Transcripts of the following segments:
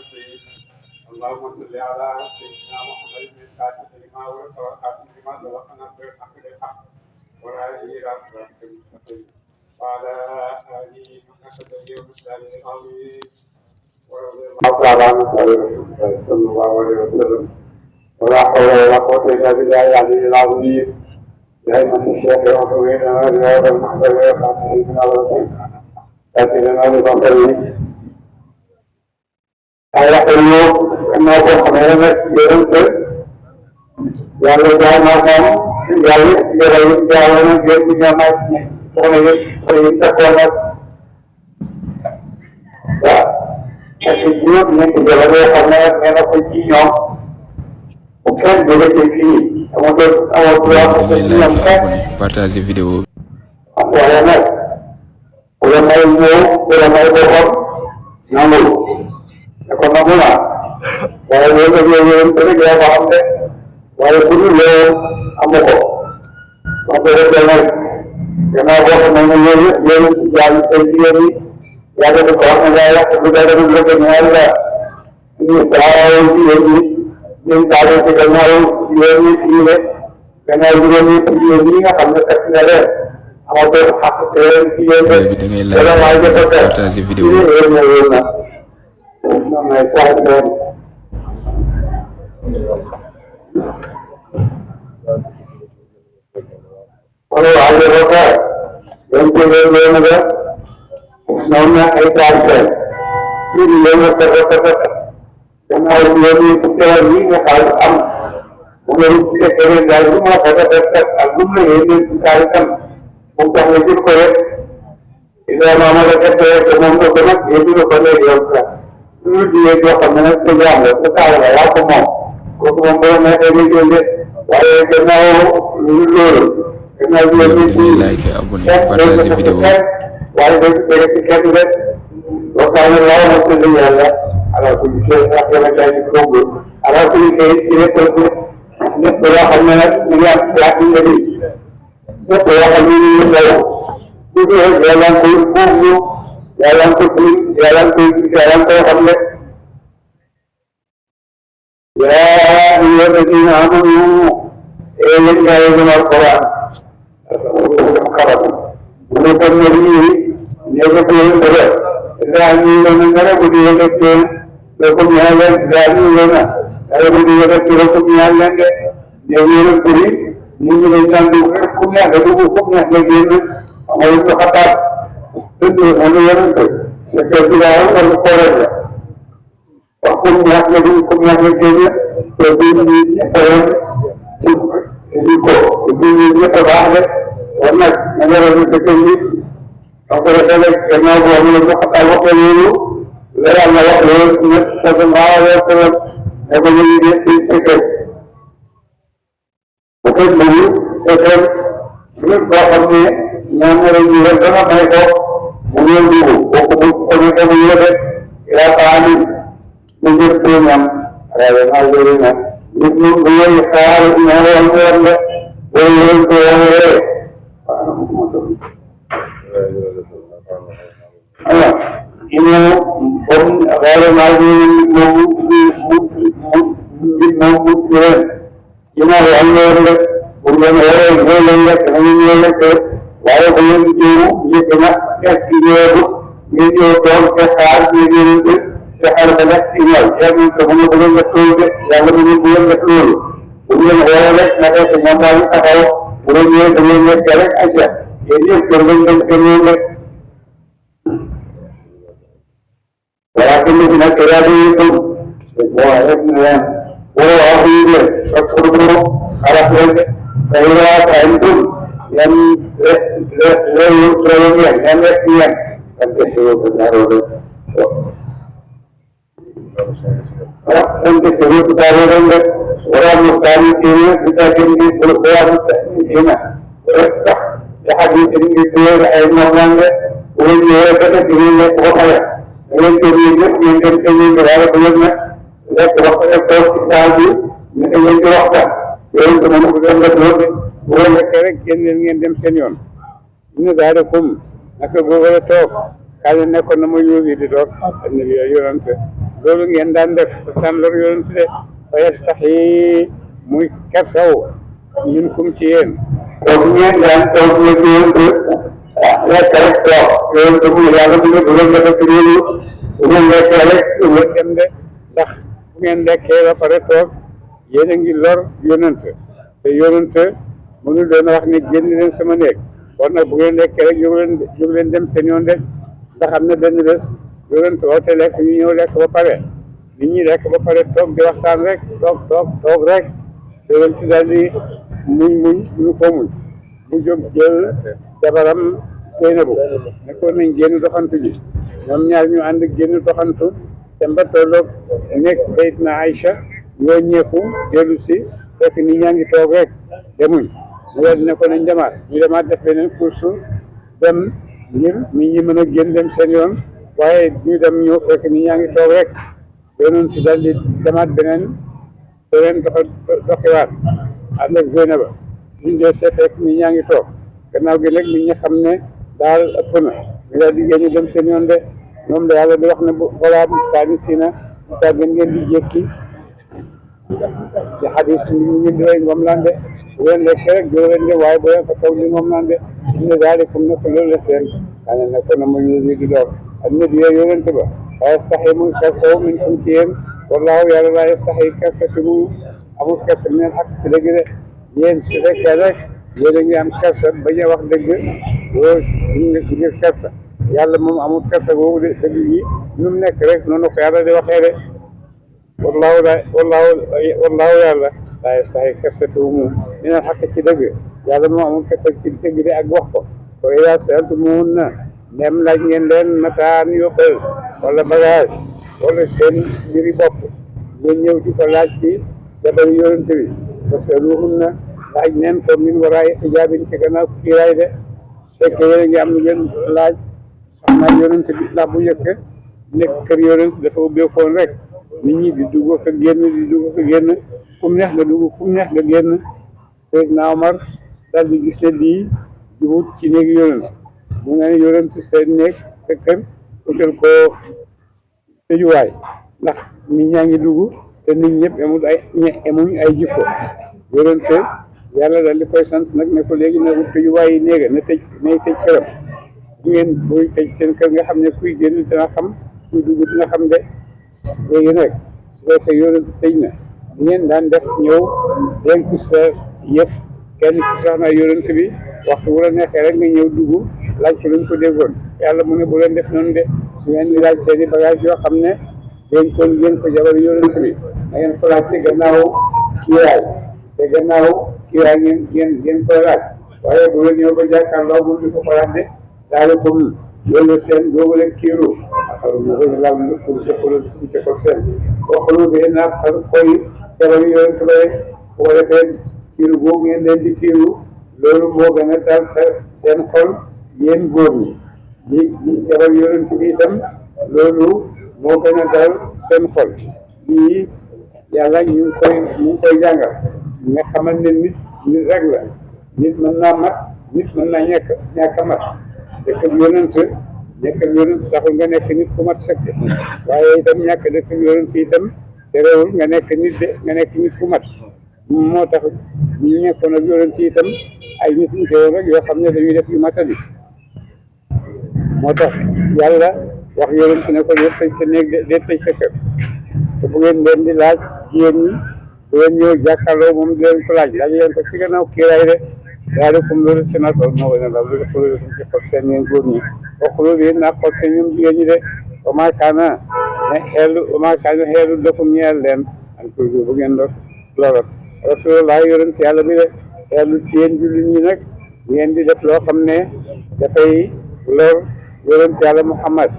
اللهم صل على سيدنا محمد الفاتح لما ولد والخاتم لما سبق ناصر الحق بالحق والهادي الى صراطك المستقيم وعلى اله حق قدره ومقداره العظيم ورضي الله تعالى عن اصحاب رسول الله صلى الله عليه وسلم ولا حول ولا قوه الا بالله العلي العظيم يا ايها الشيخ وحوينا رياض المحضر وخاتم من الرسول اتنا بفضله ayah perlu kenapa sebenarnya orang tu yang lepas makan jalan dia punya macam sebenarnya kita kuat ya tapi dia punya jalan karena mereka punya bukan boleh jadi kemudian awal dua partager vidéo apa yang orang main bohong namun kon nag mu naa waaye loolu tamit yaa ko xam ne waaye bu dul loolu amu ko wax dëgg yàlla gannaaw boo xam ne loolu yàlla say jigéen ñi yàlla dafa ko wax ne yàlla lu day def lu gën ñaari la ñu saawaaw jigéen ñi ñu taalee ci gannaaw jigéen ñi fii ne gannaaw jigéen ñi jigéen ñi nga xam ne fekk na leen amoo ko xaq jigéen bi da ngay like partager vidéo Nama saya kalau ada orang yang berada di nama itu ini yang terdapat karena ini kita ini kalau mungkin kita kerja dari rumah pada dekat agama ini kita kan bukan itu kok ini nama kita kemudian banyak itu pada yang dia dua kemenangan sejarah sekarang ya kamu mempunyai ini saya kenal dulu kenal dia ini like abonné partager vidéo saya dari sekian juga lokal lawan masih dia ya ada tujuan yang jadi problem ada tujuan ini terus ini berapa banyak lagi jadi berapa ini jauh itu jalan kurang jalan tu हमने या ये देखिए हम एक जाए जमात करा खबर वो तो मेरी ये तो कोई बड़े रानी लोगों ने बुद्धि है कि लोगों ने ये जानी है ना अरे बुद्धि है कि लोगों ने ये लेंगे ये पूरी नींद इंसान दूसरे को ना लोगों को ना लेंगे हमारे तो खतर itu hanya itu seperti orang berkorban. Hukum yang lebih lebih orang itu terbaik karena negara itu tinggi. Kalau kita kenal orang itu ketawa dulu, lepas lalu sesuatu itu ekonomi itu sektor. Bukan dulu sektor ini berapa yang orang jual sama mereka Mungkin dulu, waktu itu ya kami menjadikan raya dulunya. Itu dua sekali yang boleh ini pun raya lagi ini orang bukan orang walau belum itu dia kena dia itu orang kesal dia itu sekarang banyak tinggal yang kemudian betul yang kemudian betul kemudian orang mereka senyum atau kemudian jalan aja jadi kemudian walaupun tidak terjadi itu orang ini terus arah saya itu yang yang sampai suruh benar-benar sampai suruh benar-benar orang mustahil ini kita jadi berbuat ini sah ya hadis ini dia orang orang kata dia orang yang ini berada dalamnya dan waktu itu sahaja yang waktu yang kemudian berdoa boo nekkee rek génneel ngeen dem seen yoon inna zaadakum naka boo war a toog kaay nekkoon na ma yóobi di doog annabi yonante loolu ngeen daan def daan lor yonante de fa yastaxi muy kersaw min kum ci yéen donc ngeen daan toog ne ci yonante lekk rek toog yonante bu yàlla bu ngeen defe ci loolu bu ngeen lekkee rek ngeen dem de ndax bu ngeen lekkee ba pare toog yéen a ngi lor yonante te yonante mënul doon wax ne génn leen sama néeg kon nag bu ngeen lekkee rek jóg leen dem seen yoon de ndax am na benn bés yonante woote lekk ñu ñëw lekk ba pare nit ñi lekk ba pare toog di waxtaan rek toog rek yonante daal di muñ ñu ko muñ mu jóg jël jabaram Seynabu ne ko nañ génn doxantu ji ñoom ñaar ñu ànd génn doxantu te mba tolloog nekk Seydina Aïcha ñoo ñeeku dellu si fekk nit ñaa ngi toog rek demuñ mu daal di ne ko nañ demaat ñu demaat def beneen course dem ngir nit ñi mën a génn dem seen yoon waaye ñu dem ñëw fekk nit ñaa ngi toog rek yoonoon si daal di demaat beneen doxiwaat ànd ak Zeynaba ñu dee seet fekk nit ñaa ngi toog gannaaw gi nag nit ñi xam ne daal ëpp na ñu daal di génn dem seen yoon de moom da yàlla di wax ne bu balaa saani si na taa gën ngeen di jékki ci xadis ñu ngi di way ngoom laan de bu leen lekk rek doo leen de waaye bu leen fa taw li ngoom laan de inne daalikum nekk loolu la seen xane ne ko na ma ñu di door ak nit yooyu yonente ba waaye saxee muy kersaw min kum ci yéen wallaahu yàlla laa saxee kersa fi mu amul kersa neen xaq ci dëgg de yéen su fekkee rek yéen a ngi am kersa bañ a wax dëgg loolu ngir kersa yàlla moom amul kersa boobu de dëgg yi nu mu nekk rek noonu ko yàlla di waxee de wallaahu yàlla laa yastaxi kersa fi mu minal xaq ci dëgg yàlla moom amul kersa ci dëgg de ak wax ko ko yaa sa'altumuhunna même laaj ngeen leen mataan yóbbal wala bagage wala seen mbiri bopp ngeen ñëw di ko laaj ci jabar yonent bi fasaluhunna laaj neen ko min waraay xijaabin ci gannaaw kiiraay de fekk yéen ngi am lu ngeen laaj soxna yonent bi ndax bu njëkk nekk kër yonent dafa ubbeekoon rek nit ñi di dugg ak génn kum neex nga dugg kum neex nga génn Seydina Omar daal di gis ne lii jubut ci néegi yonent mu ne yonent seen néeg sa kër utal ko tëjuwaay ndax nit ñaa ngi dugg te nit ñëpp emuñ ay jikko yonent yàlla daal di koy sant nag ne ko léegi ne ut tëjuwaay yi néega nay tëj këram bu ngeen buy tëj seen kër nga xam ne kuy génn dina xam kuy dugg dina xam de léegi nag su fekkee yonent tëj na bu ngeen daan def ñëw dénk sa yëf kenn ci soxna yonent bi waxtu bu la neexee rek nga ñëw dugg laaj ko luñ ko déggoon yàlla mu ne bu leen def noonu de su ngeen di laaj seen i bagage yoo xam ne dénkoon ngeen ko jabar yonent bi na ngeen ko laaj te gannaaw kiiraay ngeen koy laaj waaye bu leen ñëw ba jàkkaarloo bu di ko laaj de daal comme loolu seen boobu leen kiiru axaru mu koy laal pour jëkkol seen waxulu bi naat xar koy jabar yonent ba rek bu ko defee kiiru boobu ngeen leen di kiiru loolu moo gën a dal seen xol yéen góor ñi di jabar yonent bi itam loolu moo gën a dal seen xol lii yàlla ñu ngi koy jàngal nga xamal ne nit rek la nit mën naa mat nit mën naa ñàkk a mat nekk ak yonent taxul nga nekk nit ku mat sëkk waaye itam ñàkk dëkk ak yonent itam te réewul nga nekk nit ku mat moo tax ñu nekkoon ak yonent itam ay nit ñu teewoon rek yoo xam ne dañuy def yu matali moo tax yàlla wax yonent ne ko dee tëj sa néeg dee tëj sa kër te bu ngeen leen di laaj jigéen ñi bu ngeen ñëw jàkkaarloo moom di leen ko laaj leen ko ci gannaaw kiiraay de daal comme loolu sénateur moo gën a law loolu xulóolu suñ ci xol seen yéen góor ñi wa xulóolu yéen naa xol seen ñoom jigéen ñi de omaakaana xeelu dakum ñeel leen an koy bu ngeen doon lorot rasulullah yonent yàlla bi de xeelu ci yéen jullit ñi nag ngeen di def loo xam ne dafay lor yonent yàlla Muhammad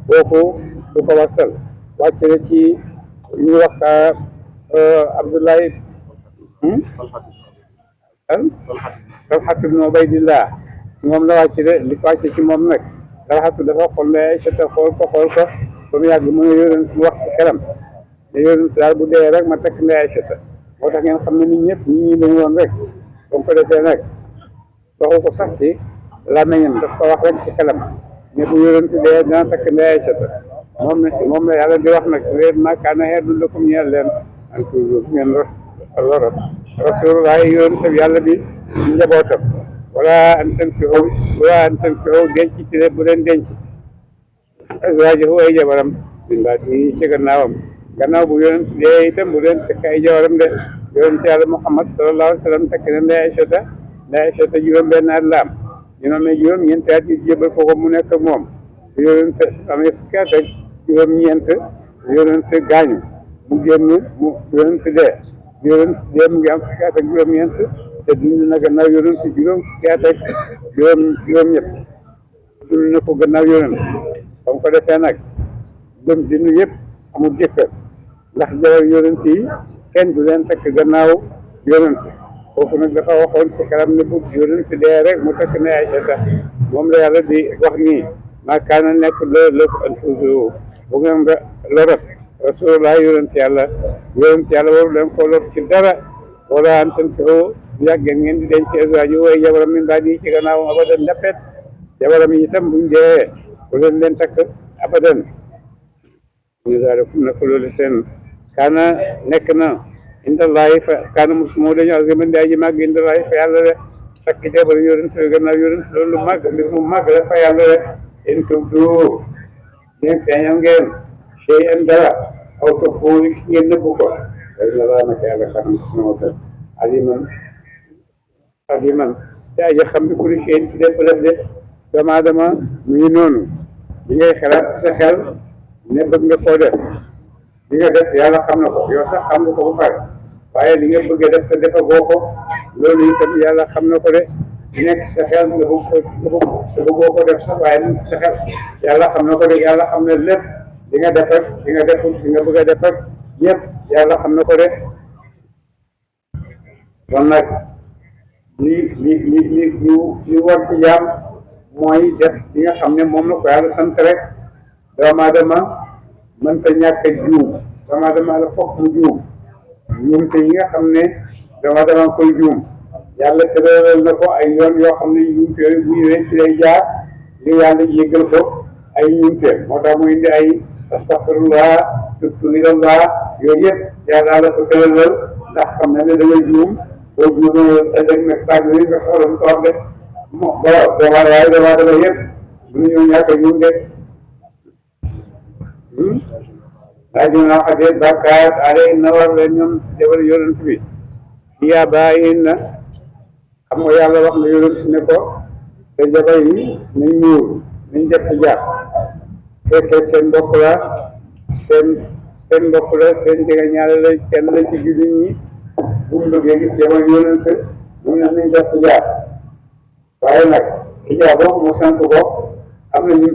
kooku du ko wasal wàcc na ci ñu wax Abdullahi Talxatu ibn Ubaydillah moom la wàcc de li ko wàcc ci moom nag Talxatu dafa xool ne Aysa xool ko ba mu yàgg mu ne yonent mu wax ci xelam ne yonent daal bu dee rek ma takk ne Aysa moo tax ngeen xam ne nit ñëpp ñi lañu woon rek ba mu ko defee nag waxu ko sax ci làmmiñam daf ko wax rek ci xelam ne bu yonent dee dana takk ndey Aysata moom la yàlla di wax nag leen ma kaana xeetu lakum ñeel leen an toujours ngeen lorot rasulullah yonent yàlla bi njabootam wala an tankihu denc ci leen bu leen denc azwaajahu ay jabaram min ba'dihi ci gannaaw bu yonent dee itam bu leen takk ay jabaram de yonent yàlla Muhammad sallallahu alayhi wa sallam takk na ndey Aysata juróom benn at la am ñu ne juróom ñeenti at yi jébal ko mu nekk ak moom yonent amee fukki at ak juróom ñeent yonent gaañu mu génn mu yonent dee mu ngi am fukki at ak juróom ñeent te dund na gannaaw yonent juróom fukki at ak juróom ñett dund na ko gannaaw yonent comme ko defee nag dem dund yëpp amul jëkkër ndax jabar yonent yi kenn du leen takk gannaaw yonent foofu nag dafa waxoon ci kanam ne bu yonent dee rek mu takk ne Aysata moom la yàlla di wax nii maa kaana nekk an tuuzu bu ngeen nga lorot rasulullah yonent yàlla waru leen ko lor ci dara wala an tankihu yàggeen ngeen di denc azwaajahu ay jabaram min ba'dihi ci gannaawam abadan ndappet jabaram yi itam buñ dee bu leen takk abadan ñu daal na ko loolu seen kaana nekk na indallahi fa kaana moo dañu aziman di aji màgg indallahi fa yàlla de takk jabar yonent gannaaw yonent loolu màgg mbir mu màgg la fa yàlla de in tubdu ngeen feeñal ngeen shay'an dara aw tuxfuuhu ngeen nëbbu ko fa inna llaaha naka yàlla xam aliman te aji xam bi kulli shay'in ci lépp def de doomu aadama mu ngi noonu li ngay xalaat sa xel ne bëgg nga koo def li nga def yàlla xam na ko yow sax xam nga ko ba pare waaye li nga bëgg a def te defagoo ko loolu itam yàlla xam na ko de nekk sa xel nga bëggoo ko def sax waaye nekk sa xel yàlla xam na ko de yàlla xam na lépp li nga def ak li nga deful li nga bëgg a def ak yëpp yàlla xam na ko de kon nag li war ci jaam mooy def li nga xam ne moom la ko yàlla sant rek doomu aadama mënta ñàkk a juum doomu aadama la fokk mu juum juumte yi nga xam ne doomu aadama koy juum yàlla tëralal na ko ay yoon yoo xam ne juumte yooyu bu ñëwee ci lay jaar li yàlla yëgal ko ay juumte moo tax mu indi ay astaghfirullah tubtu ilallah yooyu yëpp yàlla la ko tëralal ndax xam na ne da ngay juum boo juumee ëllëg nag tàgg yi nga soxla mu toog de moo waaye doomu aadama yëpp mënuñu ñàkk a juum de daa dina waxatee bàkkaat ale na war la ñoom jabar yonent bi yaa bàyyi na xam nga yàlla wax na yonent ne ko sa jabar yi nañ ñuul nañ def ci jaar fekkee seen mbokk la seen mbokk la seen jegeñaale la kenn la ci jullit ñi bu mu bëggee gis jabar yonent mu ne nañ def ci jaar waaye nag xijaab boobu mu sant ko am na ñu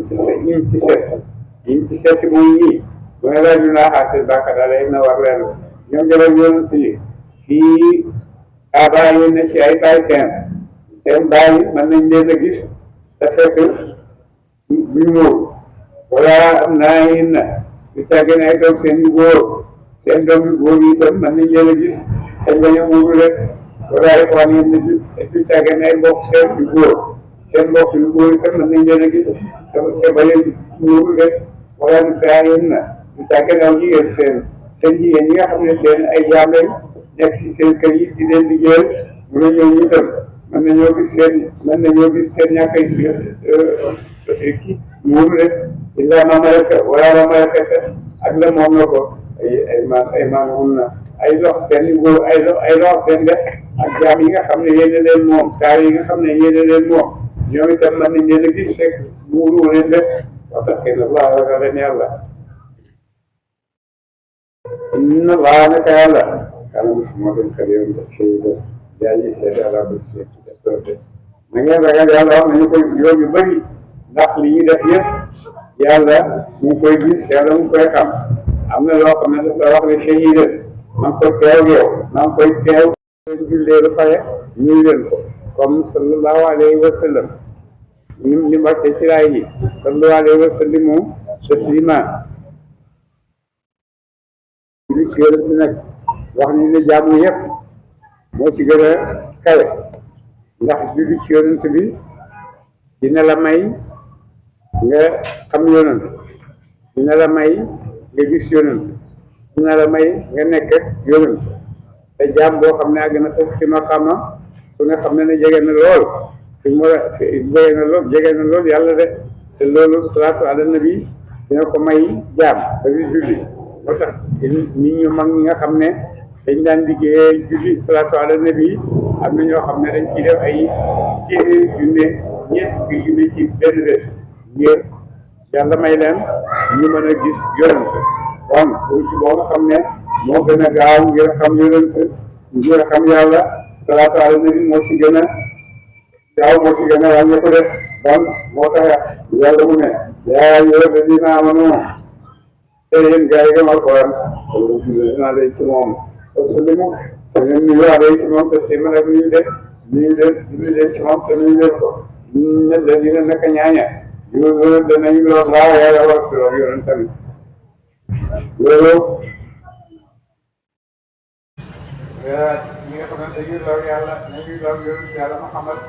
ci seet mooy ñii bu ne laa ñu laa xaate bàkkaat ale na war leen ñoom jabar yonent yi fii abaa yi ne ci ay baay seen baay mën nañ leen a gis te fekk ñu muur wala am naa yin na du càggee ne ay doom seen yu góor seen doom yu góor yi itam mën nañ leen a gis te bañ a muuru rek wala ay waan yin na du càggee ne ay mbokk seen yu mbokk yu góor itam mën nañ leen a gis te bañ a muuru rek wala ni saa yin na du càggee ne aw jigéen seen jigéen ñi nga xam ne seen ay jaam lañ nekk ci seen kër yi di leen liggéeyal mu ne ñoom itam mën nañoo gis seen ñàkk kii muur rek illaa ma malaka wala ma malakata ak la moom na ko ay maam mun na ay lox seen góor ay lox seen def ak jaam yi nga xam ne yéene leen moom taar yi nga xam ne yéene leen moom ñoom itam mën nañ leen a gis fekk muuru leen def wax tax kenn Allah ragal leen yàlla inna Allah naka yàlla kana Muhammadun karim shahida jaaji seede ala ko seede na ngeen ragal yàlla wax nañu koy yoon yu bëri ndax li ñu def yëpp yàlla mu ngi koy gis yàlla mu ngi koy xam am na loo xam ne daf la wax ne shahida maa ngi koy teew yow maa ngi koy teew leen jullee ba pare ñuy leen ko comme sallallahu alayhi wa sallam ni wàccee ci laay yi sallallahu alayhi wa sallimu taslima li ci yonent bi nag wax ni ne jaamu yëpp moo ci gën a kawe ndax julli ci yonent bi dina la may nga xam yonent dina la may nga gis yonent dina la may nga nekk yonent te jaam boo xam ne àgg na foofu ci ma xama ku ne xam ne ne jege na lool fi mu war a jege na lool yàlla de te loolu salaatu ala nabi dina ko may jaam dafay julli moo tax nit ñu mag ñi nga xam ne dañ daan liggéeyee julli salaatu ala nabi am na ñoo xam ne dañ ciy def ay téeméeri junne ñeent fukki junne ci benn bés ngir yàlla may leen ñu mën a gis yonent kon boo nga xam ne moo gën a gaaw ngir xam yonent ngir xam yàlla salaatu ala nabi moo ci gën a gaaw moo ci gën a wàññi ko def bon moo tax yàlla mu ne yaa ayyuhaa llaziina aamanuu te yéen gars yi gëm alquran sallallahu alayhi ci moom wa sallimu te ngeen nuyu alayhi ci moom te si man ak nuyu leen ci moom te nuyu leen ko ne la dina naka ñaaña loolu danañ lool laa yàlla war si loolu yonent tamit loolu ñi nga xamante ni loolu yàlla nañuy loolu yonent yàlla Muhammad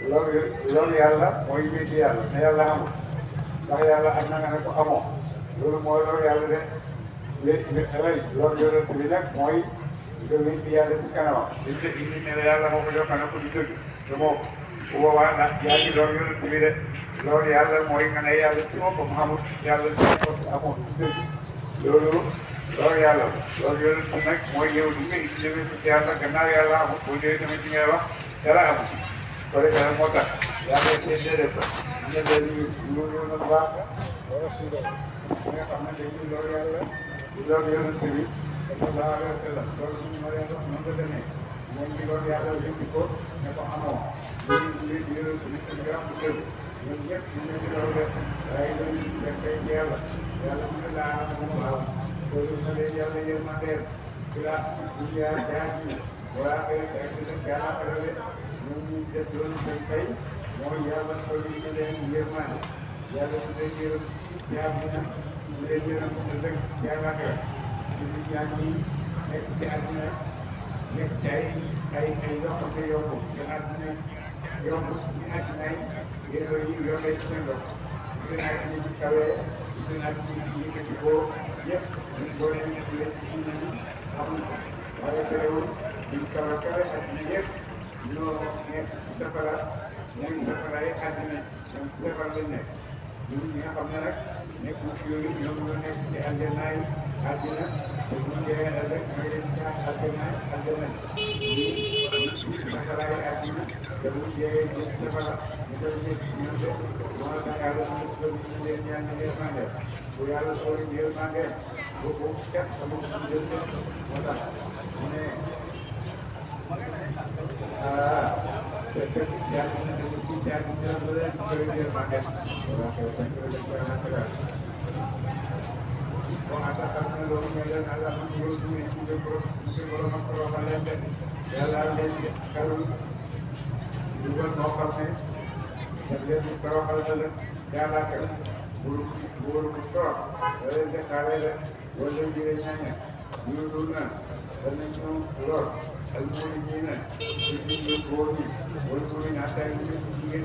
loolu yàlla mooy wéeti yàlla ne yàlla amul ndax yàlla am na nga ne ko amoo loolu mooy loolu yàlla de loolu yonent bi nag mooy nga wéeti yàlla ci kanamam dañ ko indi ne la yàlla moo ko jox na ko du dëgg te moo bu boobaa ndax yaa ngi loolu yonent bi de loolu yàlla mooy nga ne yàlla ci boppam amul yàlla ci boppam amoo du dëgg loolu yàlla loolu yonent bi nag mooy yow li nga indi demee ci yàlla gannaaw yàlla amul boo ñëwee tamit ci ngay wax dara amul ko defee moo tax yàlla seen déedéet ñebe lu na baax wala si nga xam ne dañuy loolu yàlla loolu yonent bi sallallahu alayhi wa sallam loolu ñu ma leen wax noonu la demee moom di loolu yàlla yëngu ko ne ko amoo li yonent bi ci nga am dëgg ñun ñëpp ñu ngi ci loolu def waaye dañuy def kay ci yàlla yàlla mu ne laa moom waaw loolu na leen yàlla yërmandeel ci la dunya jaani wala ay gàllankoor ñoom ñu def loolu seen fay mooy yàlla xool yi ñu leen yërmande yàlla su dee yërëm jaam na su dee yërëm sa dëkk gàllankoor ci nit ñaa ngi nekk ci àddina nekk ci ay yokkute yokku te àddina yokku ci àddina yi yokkee ci seen bopp seen àddina bi kawee seen àddina bi yëkkati ko yëpp ñu boole ñu leen ci nit ñi amul ko waaye terewul ñu kawe àddina yëpp ñoo nekk safara ñoom safara yi àddina ñoom safara lañ nekk ñun ñi nga xam ne nag nekk yooyu ñoom ñoo nekk ci aljannaay àddina te bu ñu jëlee ëllëg mooy leen ci aljannaay àddina ñii safara yi àddina te bu ñu jëlee ci safara ñu koy nekk ñoom de moo tax yàlla ñu leen ñaan ñu yërmande bu yàlla sooli yërmande boobu kat sama jël moo tax mu ne المؤمنين في القرون والقرون حتى يمكن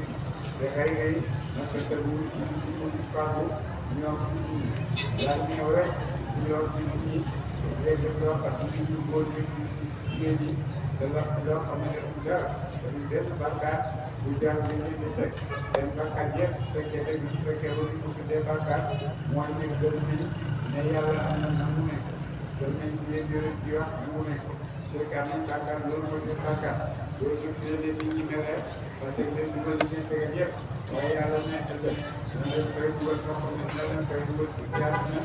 بغير ما كتبوا في الكتاب يوم يعني أوراق يوم في ذكر أكيد يقول في dalam dalam komunikasi juga kemudian bahkan sudah menjadi dan bahkan dia sekitar itu bahkan muncul dari nayal namun dengan dia namun kami akan lulus bahkan lulus dari tinggi merah pasti dia juga kerja saya alamnya ada dan saya buat komunikasi saya buat kerjanya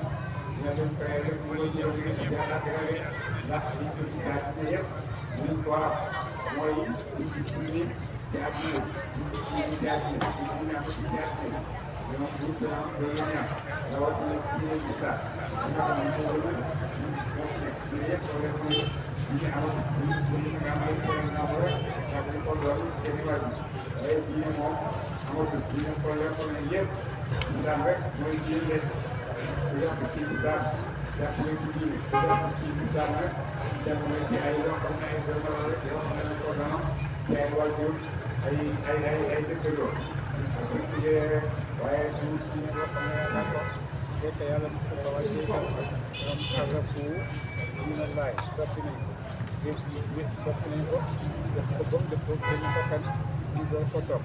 dan saya buat jadi jalan kerja lah itu dia ñu quoi mooy nit jaati nit jaati ñu ñaan ci jaati ñoo bu ci am do ñu ñaan rawatina ci ñu ci sa ñu xam ne ko ñu ñu yépp ko def ñu ci am ñu nga may ko na ko rek ya bu ko do ci ni wa ay ci moom amatu ci ñu ko le ko yépp ñu daan rek mooy ci leen ya ci daan ya ci ñu ci daan rek jamono ci ay yoo xam ne ay dëkkandoo rek yoo xam ne ko doon ci ay wàllu ay dëkkandoo parce que waaye suñu diine boo xam ne yàlla ko fekk yàlla bi sa bawal jéegal ñoom xarrafu dina laay soppi nañ soppi nañ ko def ko bom def ko seen bakkan ñu door ko topp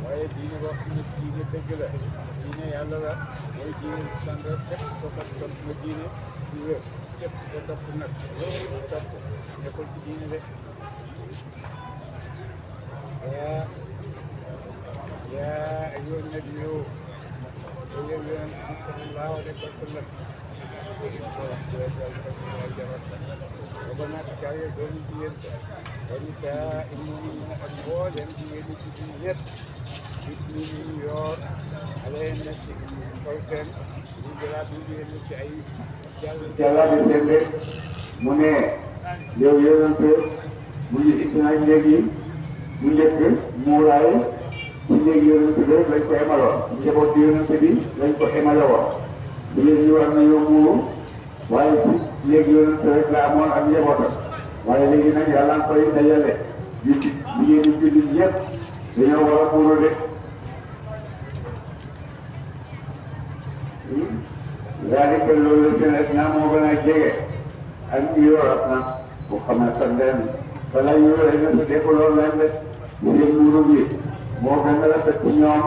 waaye diine boo xam ne diine dëgg la diine yàlla la mooy diine islam rek képp ko kat topp nga diine du wér képp ko topp nag loolu topp nekkul ci diine de yaa ayyuhan nabiyyu yow yonent bi sallallahu alayhi wa sallam وبناتك يا دوني جيل ونساء المؤمنين أجوال يمجي جيل بسم يور عليهم نفسي فوسن من جلاب جيل نفسي أي جلاب جيل من yow yonent bu ñu isnaay léegi bu njëkk muuraay ci léegi yonent bi lañ ko emaloon njaboot yonent bi lañ ko emaloon bi léegi war nañoo muuru waaye ci léegi yonent rek la amoon ak njabootam waaye léegi nag yàlla nga koy dajale di jigéen ñi jullit ñëpp dañoo war a muuru de daanaka loolu la naa moo gën a jege ak ñu yor ab na bu xam ne sax leen balaa ñu yor rek nga sa def loolu leen de seen muuru bi moo gën a rafet ci ñoom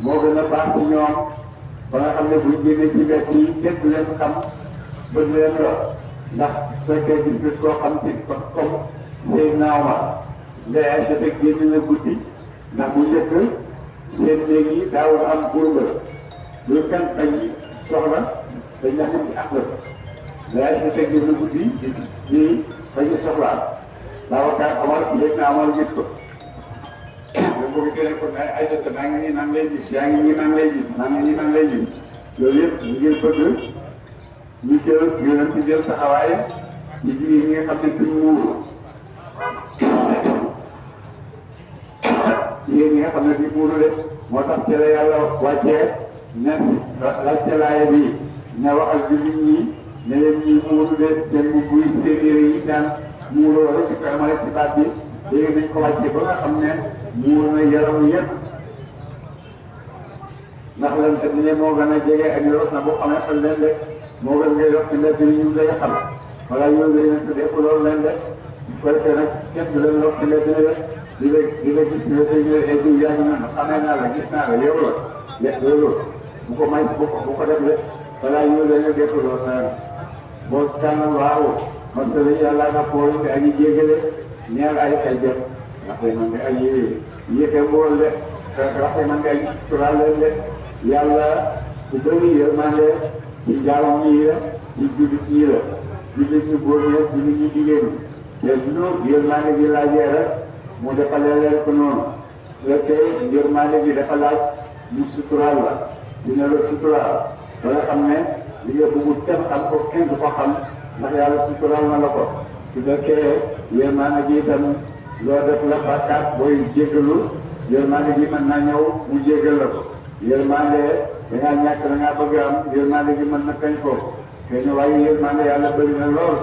moo gën a baax ci ñoom ba nga xam ne buñ génnee ci mbedd yi kenn du leen xam bët leen yor ndax su fekkee gis nga koo xam ci comme seen naaw ma ndey ay sa fekk génn na guddi ndax bu njëkk seen néeg yi daawul am burmbal lu kenn bañ soxla dañ la xam ci àq la ndey ay sa fekk génn na guddi nii bañu soxlaa Babacar Omar léegi na Omar gis ko même boo gisee ko ay sa maa ngi nii naan lay gis yaa ngi nii naan lay gis maa ngi nii naan lay gis loolu yëpp ñu ngi bëgg ñu jël yonent ci jël taxawaay ci jigéen ñi nga xam ne duñ muuru jigéen ñi nga xam ne duñ muuru de moo tax ci la yàlla wàccee ne laajte laaya bi ne waxal jullit ñi ne leen ñi muuru de seen mbubb yi seen yére yi daan muuru rek ci kanam ci baat bi léegi nañ ko wàccee ba nga xam ne muur na yaram yëpp ndax lan te ne moo gën a jege ak yow na boo xamee xel leen de moo gën ngay wax ci mbedd yi ñu lay xam wala yow ngay nekk def loolu leen de bu ko defee nag kenn du leen wax ci mbedd yi di la gis ne tey ñooy egg yaa ngi naan xamee naa la gis naa la yow la loolu bu ko may bu ko def de wala yow leen def loolu naan boo tànnal waaw parce que yàlla nga xool te aji jéggale ñaar ay def ndax man de ay yéexe mbool de ndax man de ay sural leen de yàlla su bëri yërmande ci jaamam ñii la ci jullit ñii la jullit ñu góor ñi jullit ñu jigéen ñi te suñu yërmande gi laajee rek mu defalee leen ko noonu su fekkee yërmande gi dafa laaj mu sutural la dina la sutural ba nga xam ne li nga bëgg kenn xam ko kenn du ko xam ndax yàlla sutural na la ko su fekkee yërmande gi itam loo def la bàkkaat booy jéggalu yërmande gi mën naa ñëw mu jéggal la ko yërmande dangaa ñàkk da ngaa bëgg am yërmande gi mën na kañ ko te ñu waaye yërmande yàlla bëri na lool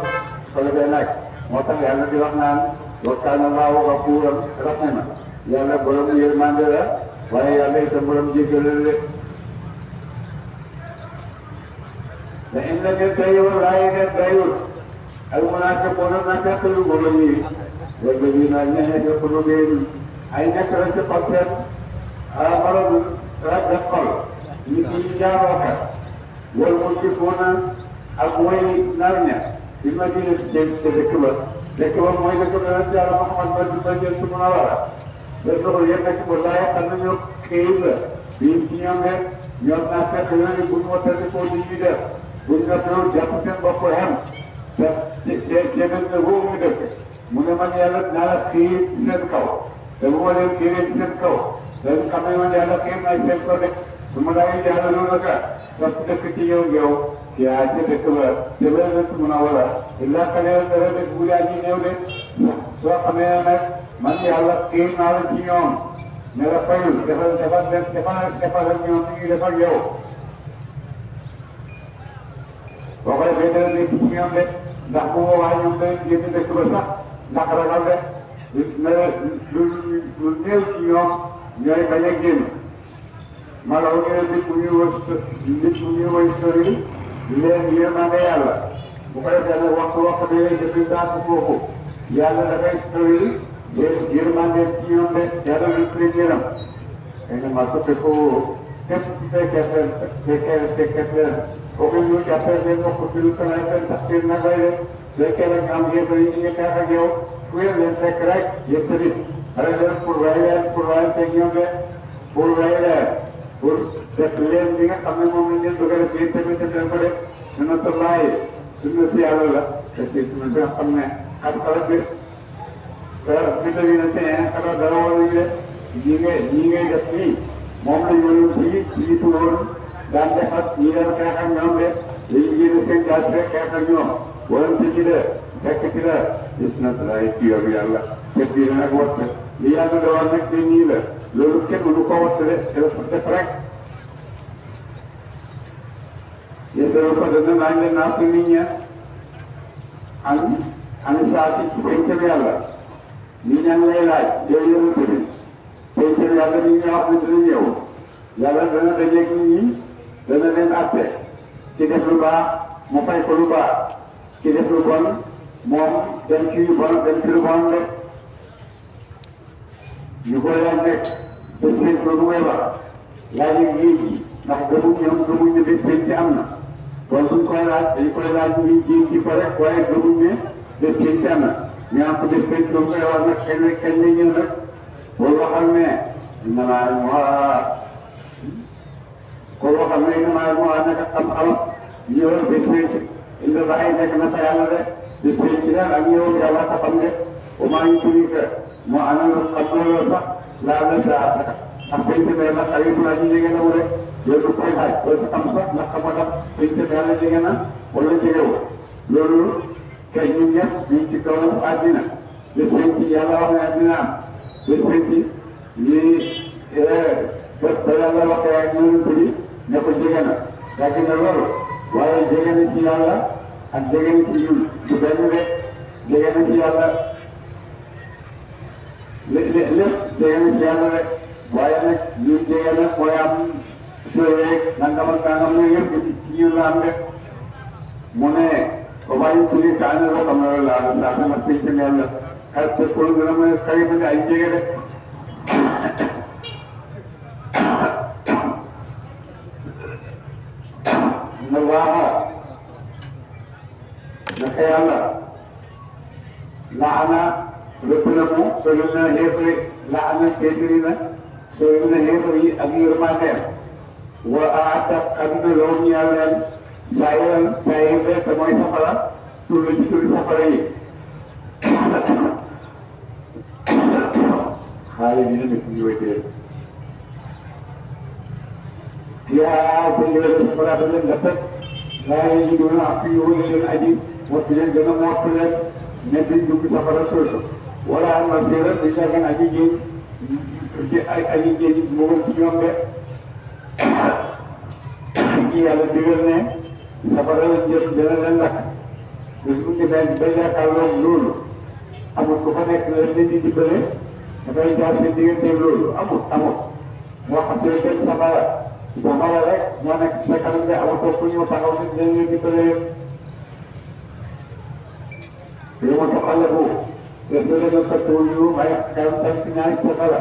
solo bee nag moo tax yàlla di wax naan wa kaana Allaahu gafuuran rahiiman yàlla borom yërmande la waaye yàlla itam borom jéggale la te in lam yantahu laa yantahu al-munaafiquuna naafeqlu booba ñii walladina ñexe fi qulubihim ay nekk la ci xol seen maradun rag xol nit ñi jaarookat wal musrikuuna ak way nar ña bi Madina ci dëkk ba mooy dëkk ba yonent Yàlla Muhammad ba jël ci Munawara ba doxul yëpp nag wallaahi xam nañu xëy la bii ci ñoom rek ñoom naa fekk yooyu bu ñu watandi ko di ñu def bu ñu def jàpp seen bopp xem te ne boobu ñu dëkk mu ne man yàlla naa la xiir seen kaw te bu ma leen xiiree ci seen kaw dañ xam ne man yàlla xiir naa seen kaw de su ma daa yàlla loolu ka parce que dëkk ci yow yow yaa ci dëkk ba te loolu la su mun a wala illa xale dara dëkk bu yaa ji néew de soo xamee nag man yàlla xiir naa la ci ñoom ne la fayul defal ak ñoom ñu ngi def ak yow boo ko defee dana nekk ci ñoom de ndax bu boobaa ñoom dañuy génn dëkk ba sax ndax ragal de lu néew ci ñoom ñooy bañ a génn malaw ngeen nit bu ñuy wër sori leen yërmande yàlla bu ko defee nag waxtu bi dafay daal foofu yàlla dafay sori leen yërmande ci ñoom de yàlla luñ ko yërëm xëy na maa soppeeku képp ci fekkee leen kooku ñu jàppee seen mbokk ci lu tawee seen tax seen nag lay def fekkee rek am yëpp yi ñu ngi xeex ak yow fu leen fekk rek yëpp tamit pare leen pour waaye teg ñoom de pour rey leen pour def leen li nga xam ne moom la ñu bëgg a def yéen tamit def leen ko def dina tollaay suñu si yàlla la te ci suñu bi nga xam ne xat-xalat bi bi tamit na seen xalat dara wala ñu def ñii ngay def nii moom lañ mënoon fii tuwoon daan defat ñi daan xeex ak ñoom de dañuy génn seen jaas rek xeex ak ñoom wala ci la fekk ci la gis na tollaay ci yoonu yàlla te bii nag wat li yàlla da war nag te nii la loolu kenn mënu ko wattale te dafa def rek yéen ko dana laaj leen naa ko nit ña an saa ci pencam yàlla nit ñaa ngi lay laaj yow yëngu ko fi pencam yàlla nit ñaa wax ne dina ñëw yàlla dana dajeeg nit ñi dana leen atte ci def lu baax mu fay ko lu baax ci def lu bon moom dem ci lu bon rek ñu koy laaj rek bés penc ba bu koy wax laaj ak géej gi ndax gëmuñ ne bés penc am na kon suñ koy laaj dañu koy laaj ñu géej gi ko rek waaye gëmuñ ne bés penc am na ñu am ko bés penc ba bu koy wax nag kañ la ñëw nag boo waxal ne koo waxal ne naka xam-xam ñëwal bés penc indi la ay nekk na fa yàlla de bés penc daal ak ñëw yàlla ko xam ne au moins ñu tudd moo anal xam loolu sax laa la saa ndax penc bee nag ay yu ñu jege na wu rek loolu du koy laaj loolu xam sax ndax xam nga tax penc bee la jege na wala jegewu loolu kay ñun ñëpp ñu ci kaw àddina bés penc yàlla wax ne àddina am bés penc lii ba yàlla waxee ak ñoom tuuti ne ko jege na yàgg na loolu waaye jege na ci yàlla ak jege na ci ñun du benn rek jege na ci yàlla lépp jege na ci yàlla rek waaye nag ñun jege na mooy am sooyeeg nangam ak nangam ne yëpp ci ñun la am rek mu ne ko bàyyi tuuti kaa ne la xam ne la saa sama pénc mel la xel te pour gën a mën a xëy ba ay jege rek na waaxa naka yàlla laana lépp na mu sori na xeefari laana kéefari na sori na xeefari ak yërmandeem wa aata ak na loom ñaar leen saa yëngal te mooy safara tur la ci turi safara yi xaale dina nekk ñu wétee yaa bëgg safara ba leen nga tëj gaa yi doon ak yu wële leen aji mot leen gën a mot leen ne duñ dugg safara soosu wala am na séeréer di jàngan aji géej ci ay aji géej mbugal ci ñoom de ci yàlla digal ne safara la jëm dana leen lakk te bu ñu demee ba jàkkaarloo loolu amul ku fa nekk la leen di dimbale dafay jaar seen diggante loolu amul moo xam ne kenn safara rek moo nekk sa kanam de amatoo ku ñëw taxaw nit leen leen dimbale yow ma taxallabu te doo leen fàttewul yu may kaw sant ñaari safara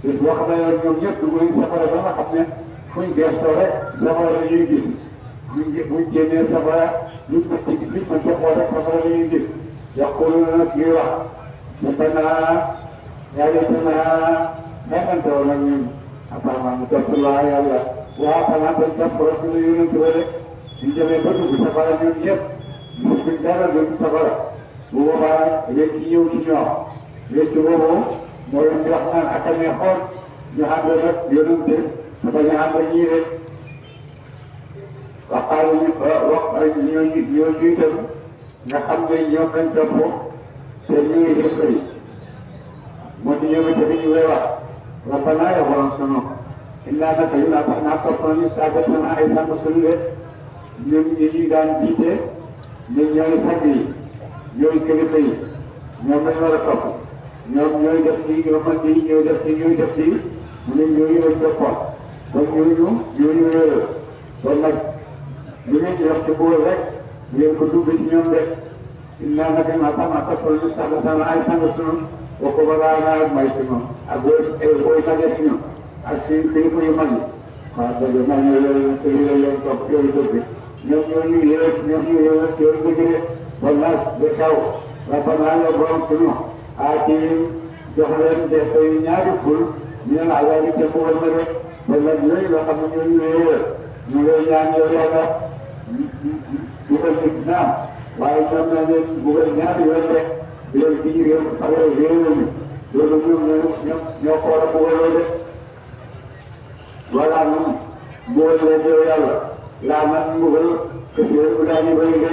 te boo xam ne ñoom ñëpp dugg nañ safara ba nga xam ne fuñ gëstoo rek safara la ñuy gis buñ génnee safara luñ ko xool rek safara la ñuy gis yaquluna nag ñuy wax yàlla nekkantoo nag ñun apparemment mu topp laa yàlla waa xanaa dañ topp rek ñu yonent ba rek ñu demee ba dugg safara ñun ñëpp buñ dara dugg safara bu boobaa léegi ñëw ci ñoom léegi boobu moo leen di wax naan ak a neexoon ñu ànd nag yonente dafa ñu ànd ñii rek waxaale ñoo jiital nga xam ne ñoom lañ topp te ñu ngi def koy moo di ñoom tamit ñu lay wax rabbana ya borom sunu innaa naka yu naa tax naa topp nañu saagat na ay sàmm suñu de ñoom ñi daan jiite ñun ñooy sang yi ñooy kilifa yi ñoom lañ war a topp ñoom ñooy def nii ñoom man nii ñooy def nii ñooy def nii mu ne ñooñu lañ toppoon kon ñooñu réeral kon nag li ngeen di wax ci buur rek ngeen ko dugg ci ñoom de inna naka mata sol ñu sama ay sang sunu boo ko balaa naa may sunu ak booy tàggee si ñun ak si kilifa yu mag yi waaw dëgg man ñu leen topp yooyu dëgg ñoom ñu yéex yooyu dëgg de kon nag de kaw dafa naa la borom sunu ci jox leen de koy ñaari ful ñu ne la yaa ngi ca bugal ma de kon nag yooyu loo xam ne ñooñu yéex ñu ngi ñaan yow yàlla bugal nit naam waaye ñoom ñoo leen bugal ñaari yoon rek di leen ci réew mi loolu ñoo ko war a bugaloo de voilà ñun bugal leen yow yàlla laa man bugal que yooyu bu daañu bëri de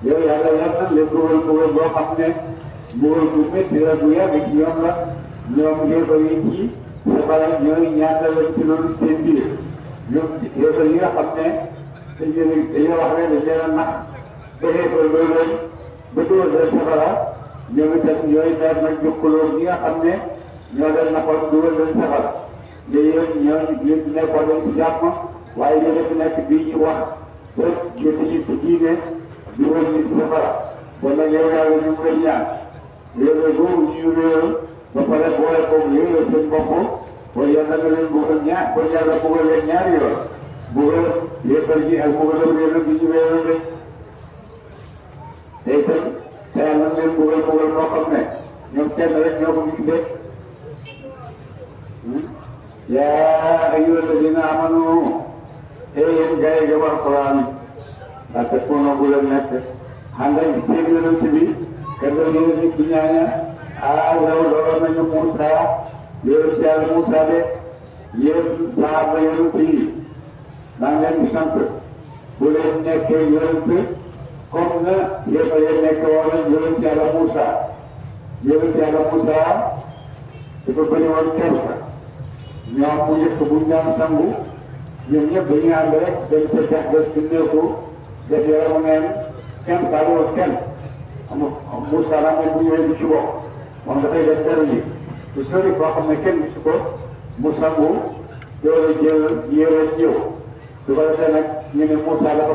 yow yàlla yar na leen bugal boo xam ne bugal bu métti la bu yàgg ci ñoom la ñoom yéefar yi ci sabara ñooy ñaanal leen ci loolu seen biir ñoom yéefar yi nga xam ne dañoo wax ne dañ leen a nax fexe ko loolu leen ba dugal leen safara ñoom itam ñooy daal nañ jokkaloo ñi nga xam ne ñoo leen naxoon dugal leen safara léegi ñoo nekkoon nañ ci jàmm waaye yéen a nekk bii ñu wax rek jot ñu ci diine dugal ñu ci safara kon nag yow yàlla ñu ngi koy ñaan léeg-léeg boobu ñu réeral ba pare boole ko réeral seen bopp kon yàlla nga leen bëggal ñaar kon yàlla bëggal leen ñaari yoon bëggal yéefar ji ak bëggal réeral bi ñu réeral de te itam te yàlla na leen bëggal moo xam ne ñoom kenn rek ñoo ko gis de yaa ayyuha alladina amanu yéen gars yi gëm alquran ndaxte kono bu leen nekk xam nga seen yonent bi kenn doon nit ñi ñaaña law doon nañu Moussa yonent yàlla Moussa de yéen saaba yonent yi maa ngi leen di sant bu leen nekkee yonent comme na yéen a yéen nekk woon yonent yàlla Moussa dafa bëri woon kersa ñoom mu njëkk bu ñu daan sangu ñoom ñëpp dañuy ànd rek dañ ko jax ba sunneeku def yaramu neen kenn taaloo kenn Moussa la moom bu ñëwee du ci bokk moom dafay def dara yi su sori koo xam ne kenn gisu ko mu sangu doole jël yére ñëw su ko defee nag ñu ne Moussa dafa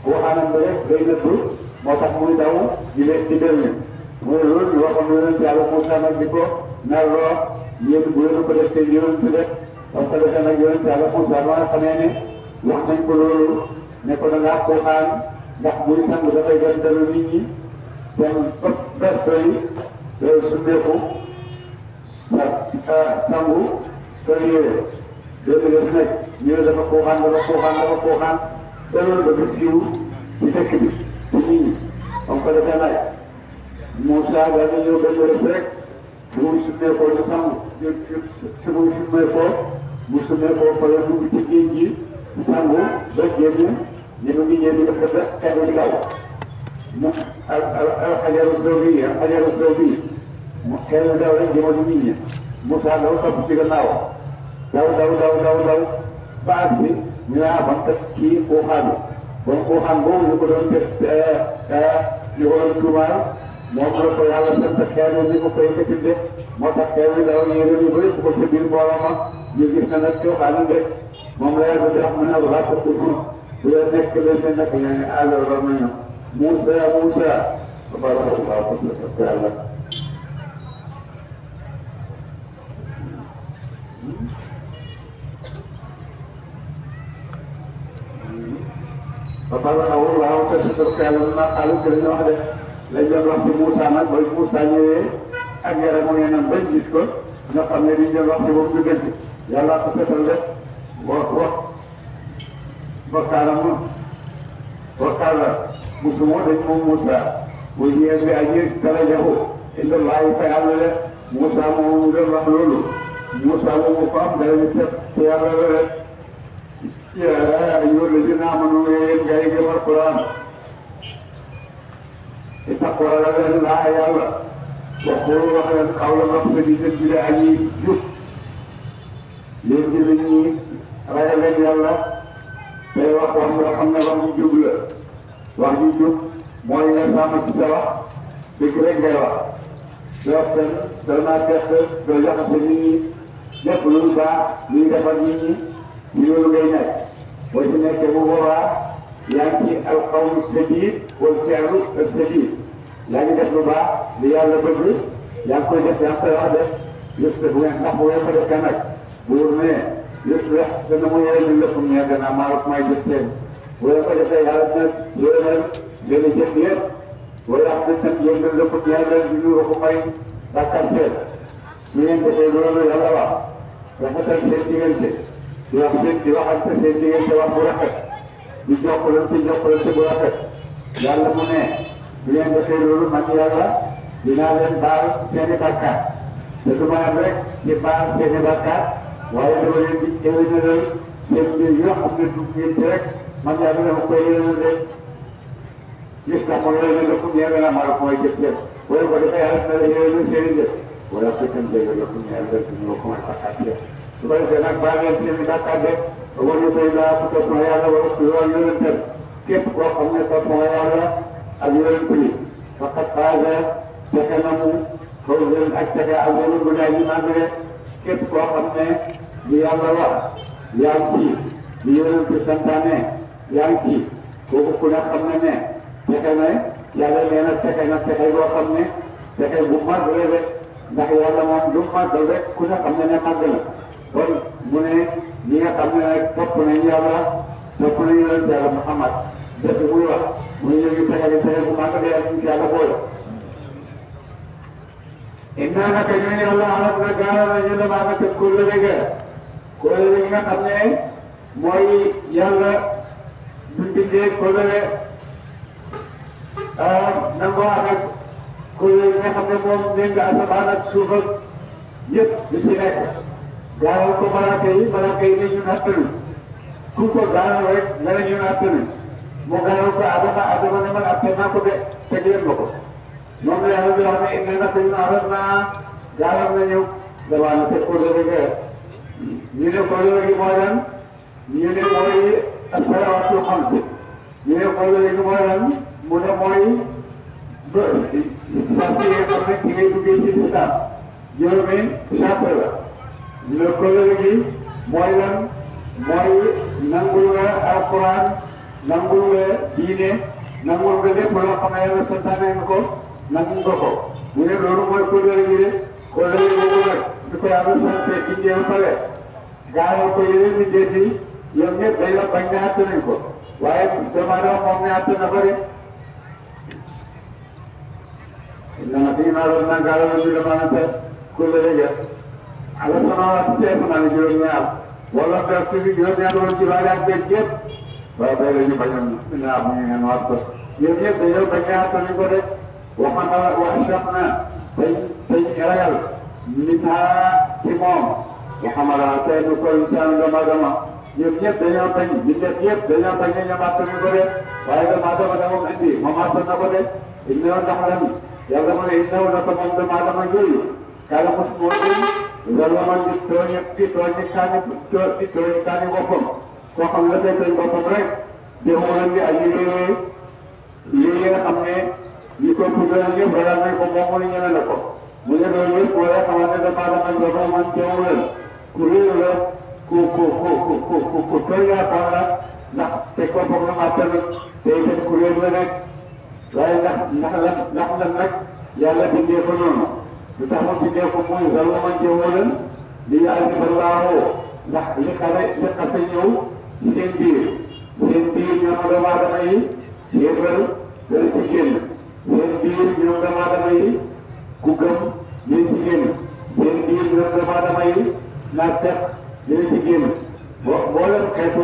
xuuxaanam ba rek day nëbb moo tax muy daw di leen di dellu mooy loolu ñu waxoon yonent yàlla Moussa nag di ko narloo yéen bu leen ko def te yonent def parce que defee nag yonent yàlla Moussa ba nga xamee ne wax nañ ko loolu ne ko da ngaa xuuxaan ndax buy sang dafay dem dellu nit ñi seen berso yi sundeeku sangu sa yére dégg nga nag ñu ne dafa xuuxaan te loolu dafa siiw ci dëkk bi ci nit ñi comme que defee nag Moussa daal di ñëw benn bés rek bu mu summeekoo ñu sangu mu summeekoo fa la dugg ci géej gi sangu ba génn ñu ngi ñëw di def ba xeetu di daw mu alxajaru saw bi mu xeetu daw rek jëmatu nit ñi Moussa daw topp ci gannaaw daw ba agsi ñu ne ah man kat kii xuuxaanu bon xuuxaan boobu ñu ko doon def ñu ko doon tuumaal moom la ko yàlla sant xeetu ni ko koy yëkkatee moo tax xeetu daw yéen ñu bëri bu ko ca biir mbooloo ma ñu gis na nag xuuxaanu de moom la yàlla di wax mu ne la ko bu leen nekk leen ne nag yaa ngi àllal ba mu ñëw Moussa tabaarakallah ko yàlla ba pare nag waaw te su ko yàlla na xaalis que li ñu wax de lañ doon wax ci Moussa nag ba Moussa ñëwee ak yaramu yeneen bañ gis ko nga xam ne liñ doon wax ci boobu du dëgg yàlla ko setal de وقال مسلمون اسمه موسى وهي بأجير درجه إلا الله تعالى موسى محمود الرحمن موسى ومقام درجة تعالى يا أيها الذين آمنوا يجعل القرآن اتقوا الله يا الله وقولوا على القول الرب بذكر علي يجب رجل يا الله tey wax yoo xam ne wax ju jub la wax ju jub mooy nga sàmm ci sa wax dëgg rek ngay wax doo fen doo naa fekk doo jaxase nit ñi lépp lu baax luy defar nit ñi loolu ngay nekk boo ci nekkee bu boobaa yaa ngi ci alqawlu sadid wal fi'lu sadid yaa ngi def lu baax li yàlla bëgg yaa ngi koy def yaa ngi koy wax def yëpp bu ngeen ndax bu ngeen ko def nag buur ne yëpp dana mu yore lépp mu ne gannaaw maa may jëf seen bu ngeen ko defee yàlla dina yéenal seen i jëf yëpp wala am na tam yéenal lépp yàlla di ñu ko may bàkkaar seen su ngeen defee loolu yàlla wax rafetal seen diggante di wax seen di waxante seen diggante wax bu rafet di jokkalante bu rafet yàlla mu ne bu ngeen defee loolu man yàlla dinaa leen baal seeni bàkkaar te du ma am rek ci baal seeni bàkkaar waaye dama leen di éwénalal seen mbir yoo xam ne du ngeen ci rek man yàlla dama koy yéwénal de gis nga mooy yéwénal la fu mu yéwénal la maa mooy jëf jëf wala ko defee yàlla dina la yéwénal seeni jëf wala su fekkee ne la fu mu yéwénal suñu ko may bàkkaar jëf su ko defee nag baal leen seeni bàkkaar de ba wala tey laa su topp na yàlla wala su loolu yonentam képp koo xam ne topp na yàlla ak yonent bi faqat faaza fexe na mu xaw leen ak fexe ak loolu bu daay yi màgg rek képp koo xam ne li yàlla wax yaa ngi ci li yonent bi santaane yaa ngi ci kooku ku ne xam na ne fexe na yàlla nee na fexe boo xam ne fexe bu màgg la rek ndax yàlla moom lu màggal rek ku ne xam ne ne màgg la kon mu ne ñi nga xam ne nag topp nañ yàlla topp nañ yonent yàlla Muhammad def muy wax muy yëngu fexe bu màgg de ak yàlla boole inna naka ñun yàlla alam na gaara na ñu damaa nga tëb kóllëre ga kóllëre gi nga xam ne mooy yàlla bindee kóllëre nangoo ak kóllëre gi nga xam ne moom nee nga asamaan ak suuf ak yëpp li ci nekk gaaral ko malaaka yi ne ñun attanu ku ko gaaral rek nga ne ñun attanu mu gaaral ko adama ne man atte naa ko de teg leen ma ko moom la yàlla di wax ne indi na ko ñu aral naa gaaral nañu damaa na teg kóllëre ga ñu ne kóllëre gi mooy lan ñu ne mooy asalawaatu xamsi ñu ne kóllëre gi mooy lan mu ne mooy saa si nga xam ne ci ngay duggee ci lislaam juróomi charte la ñu ne kóllëre gi mooy lan mooy nangul nga alquran nangul nga diine nangul nga lépp loo xam ne yàlla santaane nga ko nangu nga ko mu ne loolu mooy kóllëre gi de kóllëre boobu nag su ko yàlla sante indee ba pare gaaral ko yeneen mbindeef yi ñoom ñëpp day la bañ ne àtte nañ ko waaye dama moom ne àtte na bëri dana fi naa doon naan gaaral ñu dama nante kóllëre ga ala samawaat ci asamaan juróom-ñaar wala def ci juróom-ñaar woon ci baale ak benn yëpp waaye bay la ñu bañoon naa bu ñu ngeen waat ko ñoom ñëpp dañoo bañ ne àtte nañ ko de waxana waxam na tey ragal nit ci moom waxamala tey nu ko insaan dama ñoom ñëpp dañoo bañ ñu def yëpp dañoo bañ ne ñoom àtte nañ ko de waaye dama moom indi moom àtte na ko de inneew ndax lan yàlla mu ne inneew na ko moom dama yooyu kala mos moo di loolu man di tooñ kaani boppam koo xam la day tooñ boppam rek di xoolal di ay yooyu nga xam ne ñi ko puudar yëpp ragal nañ ko moom mu ne ñeme na ko mu ne loolu yëpp boo leen xamante ne dama doon man teewul leen ku réew la ku tooy yaakaar la ndax te ko foog na maa tamit te itam ku réew la rek waaye ndax lan nag yàlla bindee ko noonu lu tax mu bindee ko mooy loolu man teewul leen li yàlla defal laawoo ndax li xase ñëw ci seen biir ñoom doomu aadama yi yéefal dana ci génn seen biir ñoom doomu aadama yi ku gëm dina ci génn seen biir ñoom doomu aadama yi naa teg dina ci génn mboolem xeet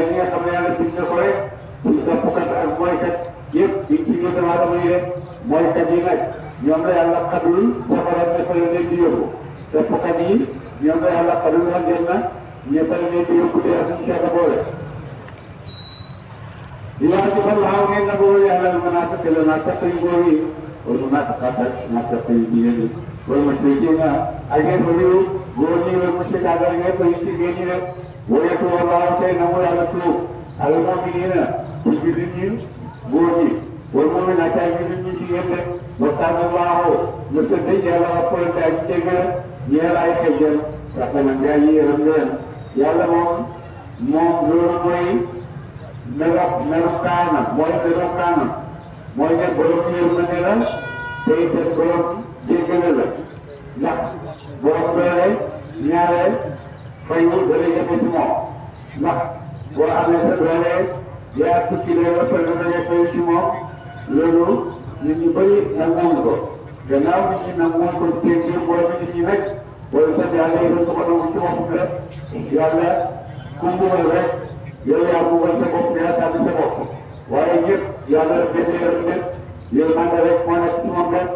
yi nga xam ne yàlla bind na ko rek ci toppkat ak mooykat yëpp di ci ñoom doomu aadama yi rek mooykat yi nag ñoom la yàlla xadul safara ne fa leen di yóbbu toppkat yi ñoom la yàlla xadul na gën na ñëpp leen di yóbbu dee ak ñu seeta boole يواجب الله من نبوه على المنافق المنافق يقولي والمنافقات المنافق يجيني والمشركين أجل فليو قولي والمشرك على الغيب ويشتغيني ويتوى الله سينه على سوء المؤمنين يجيني قولي والمؤمن أتاجيني يجيني وكان الله مستدي على أفضل تأجيجنا يرى خجل رحمة الله رمضان yàlla moom loolu mooy melokaanam mooy ne borom yërmande la te itam borom jéggale la ndax borom doole ñaare fayu dana jafe ci moom ndax boo amee sa doole yaa tukki leen ba pare dana fayu ci moom loolu nit ñu bëri nanguwuñ ko gannaaw nit ñi nanguwuñ ko seen biir borom nit ñi rek wala sax yàlla yéen ko nangu ci boppam rek yàlla ku mbugal rek yow yaa mbugal sa bopp yaa tànn sa bopp waaye ñëpp yàlla benn yoon ñëpp yow man rek moo nekk ci moom rek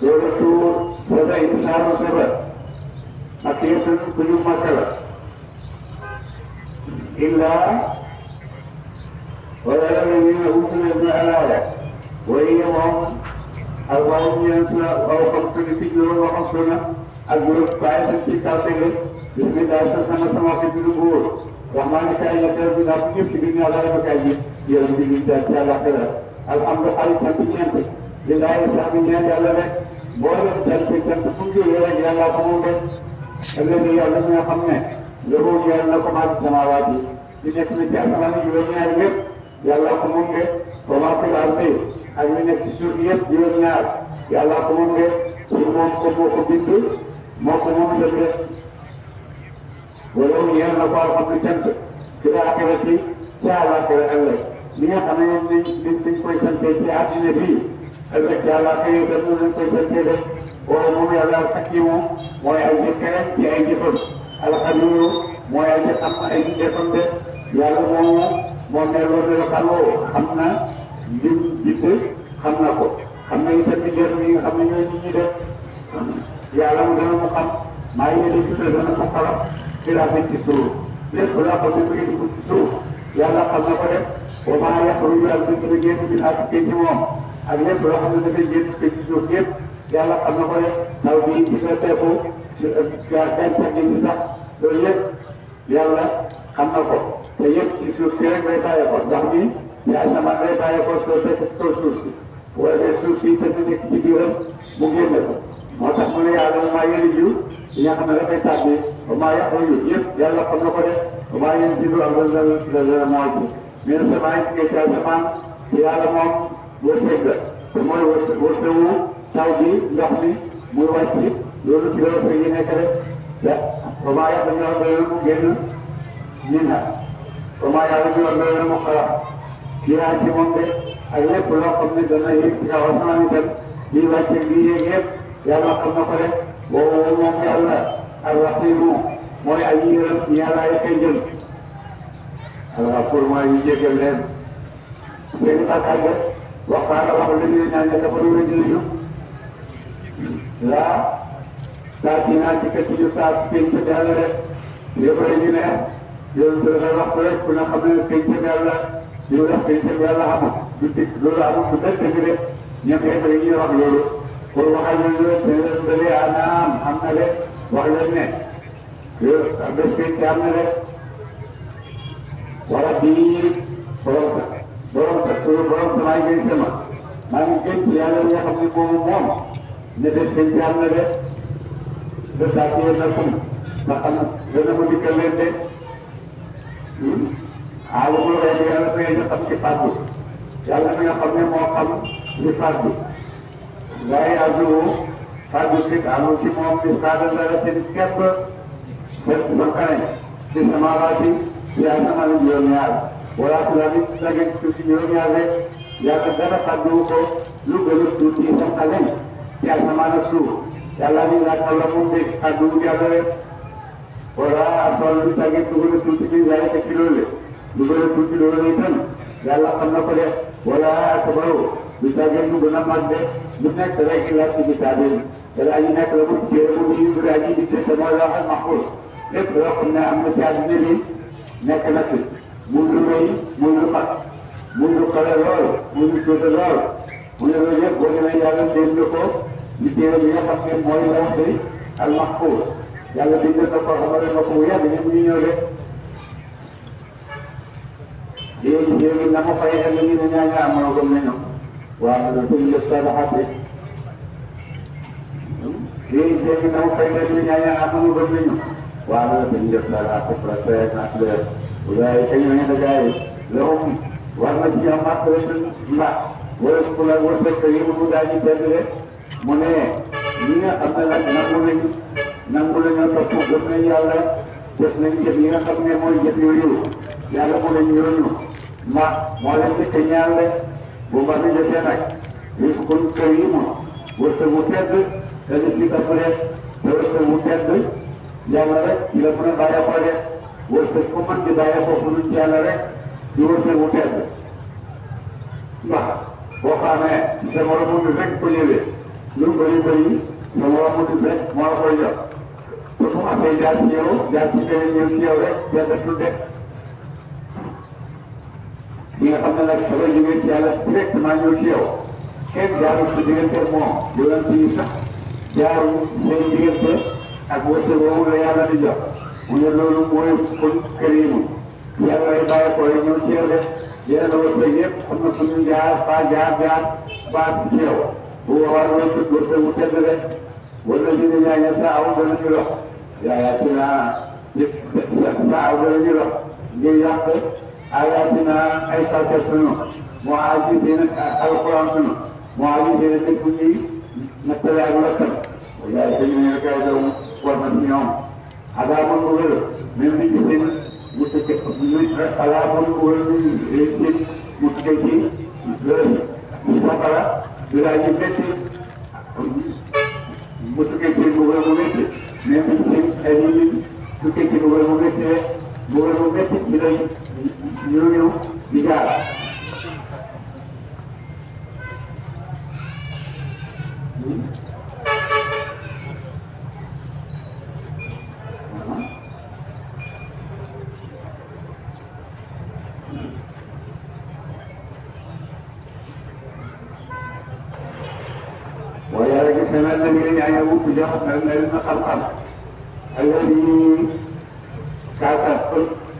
loolu tuur saba insaaru saba ak yëpp ku ñu masala illaa wala alladina utul ilma alaaya وهي وهم 54 في جنوب وخمسون الجنوب بعد الكتابين بسم الله الرحمن الرحيم في الجنوب رحمن كائن يتربي نفسه في الدنيا على مكانه يوم الدين تعالى خير الحمد لله تنتهي لله سامي جل له بول تنتهي تنتهي يا الله كموت الذي يعلم خمنه له يعلمكم ما السماوات لنسمع كلام يومي يا الله كموت وما في الأرض ak ñu nekk ci suuf yëpp juróom-ñaar yàlla ko moom de pour moom ko moo ko bind moo ko moom def de wala yéen na ko alxamdu cant ci laaxirati ci àllaaxira ëllëg li nga xam ne dañ koy sante ci àddina bii ëllëg ci àllaaxira yi dañ koy sante de wala moom yàlla xakimu mooy ay jëkkëram ci ay jëfam alxabiru mooy ay xam ay jëfam de yàlla moomu moom ne loolu la xam na lim jiite xam na ko xam na itam ni njëriñ yi nga xam ne ñooy nit ñi def yàlla mu dana mu xam maa ngi leen di tuddee dana ko xalam ci laa ci suuf lépp laa ko def ci suuf yàlla xam na ko def wa maa yaxruju yàlla dañ ko génn ci naat ci moom ak lépp loo xam ne dafay génn ci suuf yëpp yàlla xam na ko def taw bi ci sa teeku gàncax gi ci sax loolu yëpp yàlla xam na ko te yëpp ci suuf si rek lay bàyyi ko ndax bi yaa sama day bàyyi ko soo fekk soo suuf si wala suuf si te nekk ci biiram mu génne ko moo tax mu ne yàlla maa yëri jiw yi nga xam ne dafay tàbbi ba maa yàqu yu yëpp yàlla xam na ko def ba maa yëri jiw ak la mooy ci mais sama yi ngay ci asamaan te yàlla moom wërsëg la te mooy wërsëgu taw bi ndox mi muy wàcc loolu ci la wërsëg yi nekk rek ba maa yàqu ñu wax mu génn ñun ba maa yàqu ñu wax mu xalaat yaa ci moom de ak lépp loo xam ne dana yëg ci kaw asamaan itam lii wàcce lii yéeg yëpp yàlla xam na ko de boobu moom yàlla ar-rahiimu mooy aji yërëm yàlla ay koy jël alors pour mooy ñu jégal leen seen i bàkkaar de waxtaan wax la ñu ñaan nga dafa doon jëriñu laa saa ci naan ci kër ci saa ci penc yàlla rek yëpp rek ñu ne yow dana wax rek ku ne xam ne penc yàlla yow daf koy teg yàlla amul du teg loolu amul du teg teg rek ñoom ñëpp dañuy wax loolu pour waxal leen loolu te leen anaam am na leen wax leen ne yow bés bi am na leen wala bii borom samaay ngay sama maa ngi gën ci yàlla nga xam ne moomu moom ne bés bi am na leen de saa ci yéen a kum nga xam ne dana ma dikkal leen de alamul xëy na yàlla fay ñu xam ci fàggu yàlla mi nga xam ne moo xam li fàggu waaye ajuwu fàggu ci amul ci moom ci saada dara seen képp seen sa xane ci sama waati ci asamaan juróom-ñaar wala ci la nit dagg ci juróom-ñaar rek yàlla dara fàggu ko lu gën a tuuti sa xale ci asamaan ak suuf yàlla ni laaj la moom de fàggu yàlla rek wala tool bi dagg lu gën a tuuti bi yaay ko ci loolu lu gën a tuuti loolu itam yàlla xam na ko de wala akbaru lu tàggee lu gën a mag de lu nekk rek la ci kitaabil yàlla ñu nekk la mu téere mu ngi yu daa ji di te mooy loo xam maxfuus lépp loo xam ne am na ci àddina bi nekk na ci muy lu rëy muy lu mag muy lu xale lool muy lu tuuti lool mu ne loolu yëpp boo demee yàlla dégg ko li téere bi nga xam ne mooy la wax al maxfuus yàlla bind na ko xamal na ko bu yàgg ñun ñu ñëw rek léegi na ma fay xel ñu ne ñaaña amoo gëm nañu waaw loolu ñu def salaxaat léegi naw fay na ñu ñaaña amuñu ba ñu waaw dañu def daal à peu près nak le waaye kañ ñu da gaay lahum war na ci am ak la wala ko la war fekk yi mu daal di teddale mu ne ñi nga xam ne nag nangu nañu topp gëm nañ yàlla def nañ jëf yi nga xam ne mooy jëf yooyu yàlla mu ne ñooñu ma moo leen di ñaan le bu ma di jotee nag risqun karim wërsëg bu tedd te li ci tafale te wërsëg bu tedd yàlla rek ci la mën a bàyyi ko de wërsëg ku mën di bàyyi ko fu dul ci yàlla rek di wërsëg bu tedd ndax boo xamee sa moromu bi rek ko ñëwee lu bëri bëri sa moromu bi rek moo la koy jox te fu afee jaar ci yow jaar ci keneen ñëw ci yow rek yàlla tudde li nga xam ne nag dafa jógee ci yàlla directement ñëw ci yow kenn jaarul sa diggante moom yonent yi sax jaarul seen diggante ak wërsëg boobu la yàlla di jox mu ne loolu mooy kon karimu yàlla lay bàyyi ko ñëw ci yow def yeneen wërsëg yëpp xam na fu ñu jaar ba ci yow bu boobaa wërsëg bu tedd rek wala ñu ne ñaaña saa aw danañu lox yaayatina saa aw danañu lox ngir yàq ayatina ay sàkket sunu moo aji seen alquran sunu moo aji seen dëkk ñuy nattale ak lakkal yaay te ñu ne kay daw war na ci ñoom adaamoon bu wér même li ci seen mu tëkk adaamoon bu wér seen mu tëkk ci safara di laaj yu métti mu tukkee ci mbugal mu métti même li ci ay nit tukkee ci mbugal mu métti rek mbugal mu métti ci lay ñëw di jaar ويا جسم الذين يموت جهنم من خلقا الذي كاسب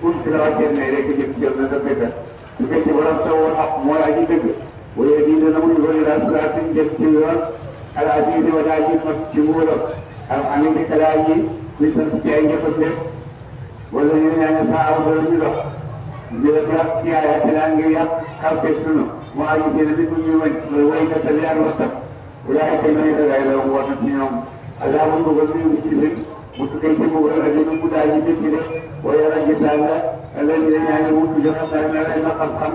كل سلاك मेरे के जिस जन्नत में कर क्योंकि जबरन से वो आप मोरा जी तक वो ये दिन ना मुझे वो रास्ते जब चीज़ अलाजी ने वजाजी मत चिमूर अब आने के कलाजी कोई संस्कृति आएंगे पत्ते बोले ये ना ऐसा आप बोल भी लो मेरे पास क्या है चलाएंगे या कब के सुनो वहाँ ये जल्दी कुछ वही का तैयार होता उलाय के नहीं लगाए लोग वो नहीं हम अल्लाह उनको गलती उनकी से मुझे वो अजीब मुझे अजीब चीज़ ويرى الجسال الذي يعلمون جهنم لنا خلقا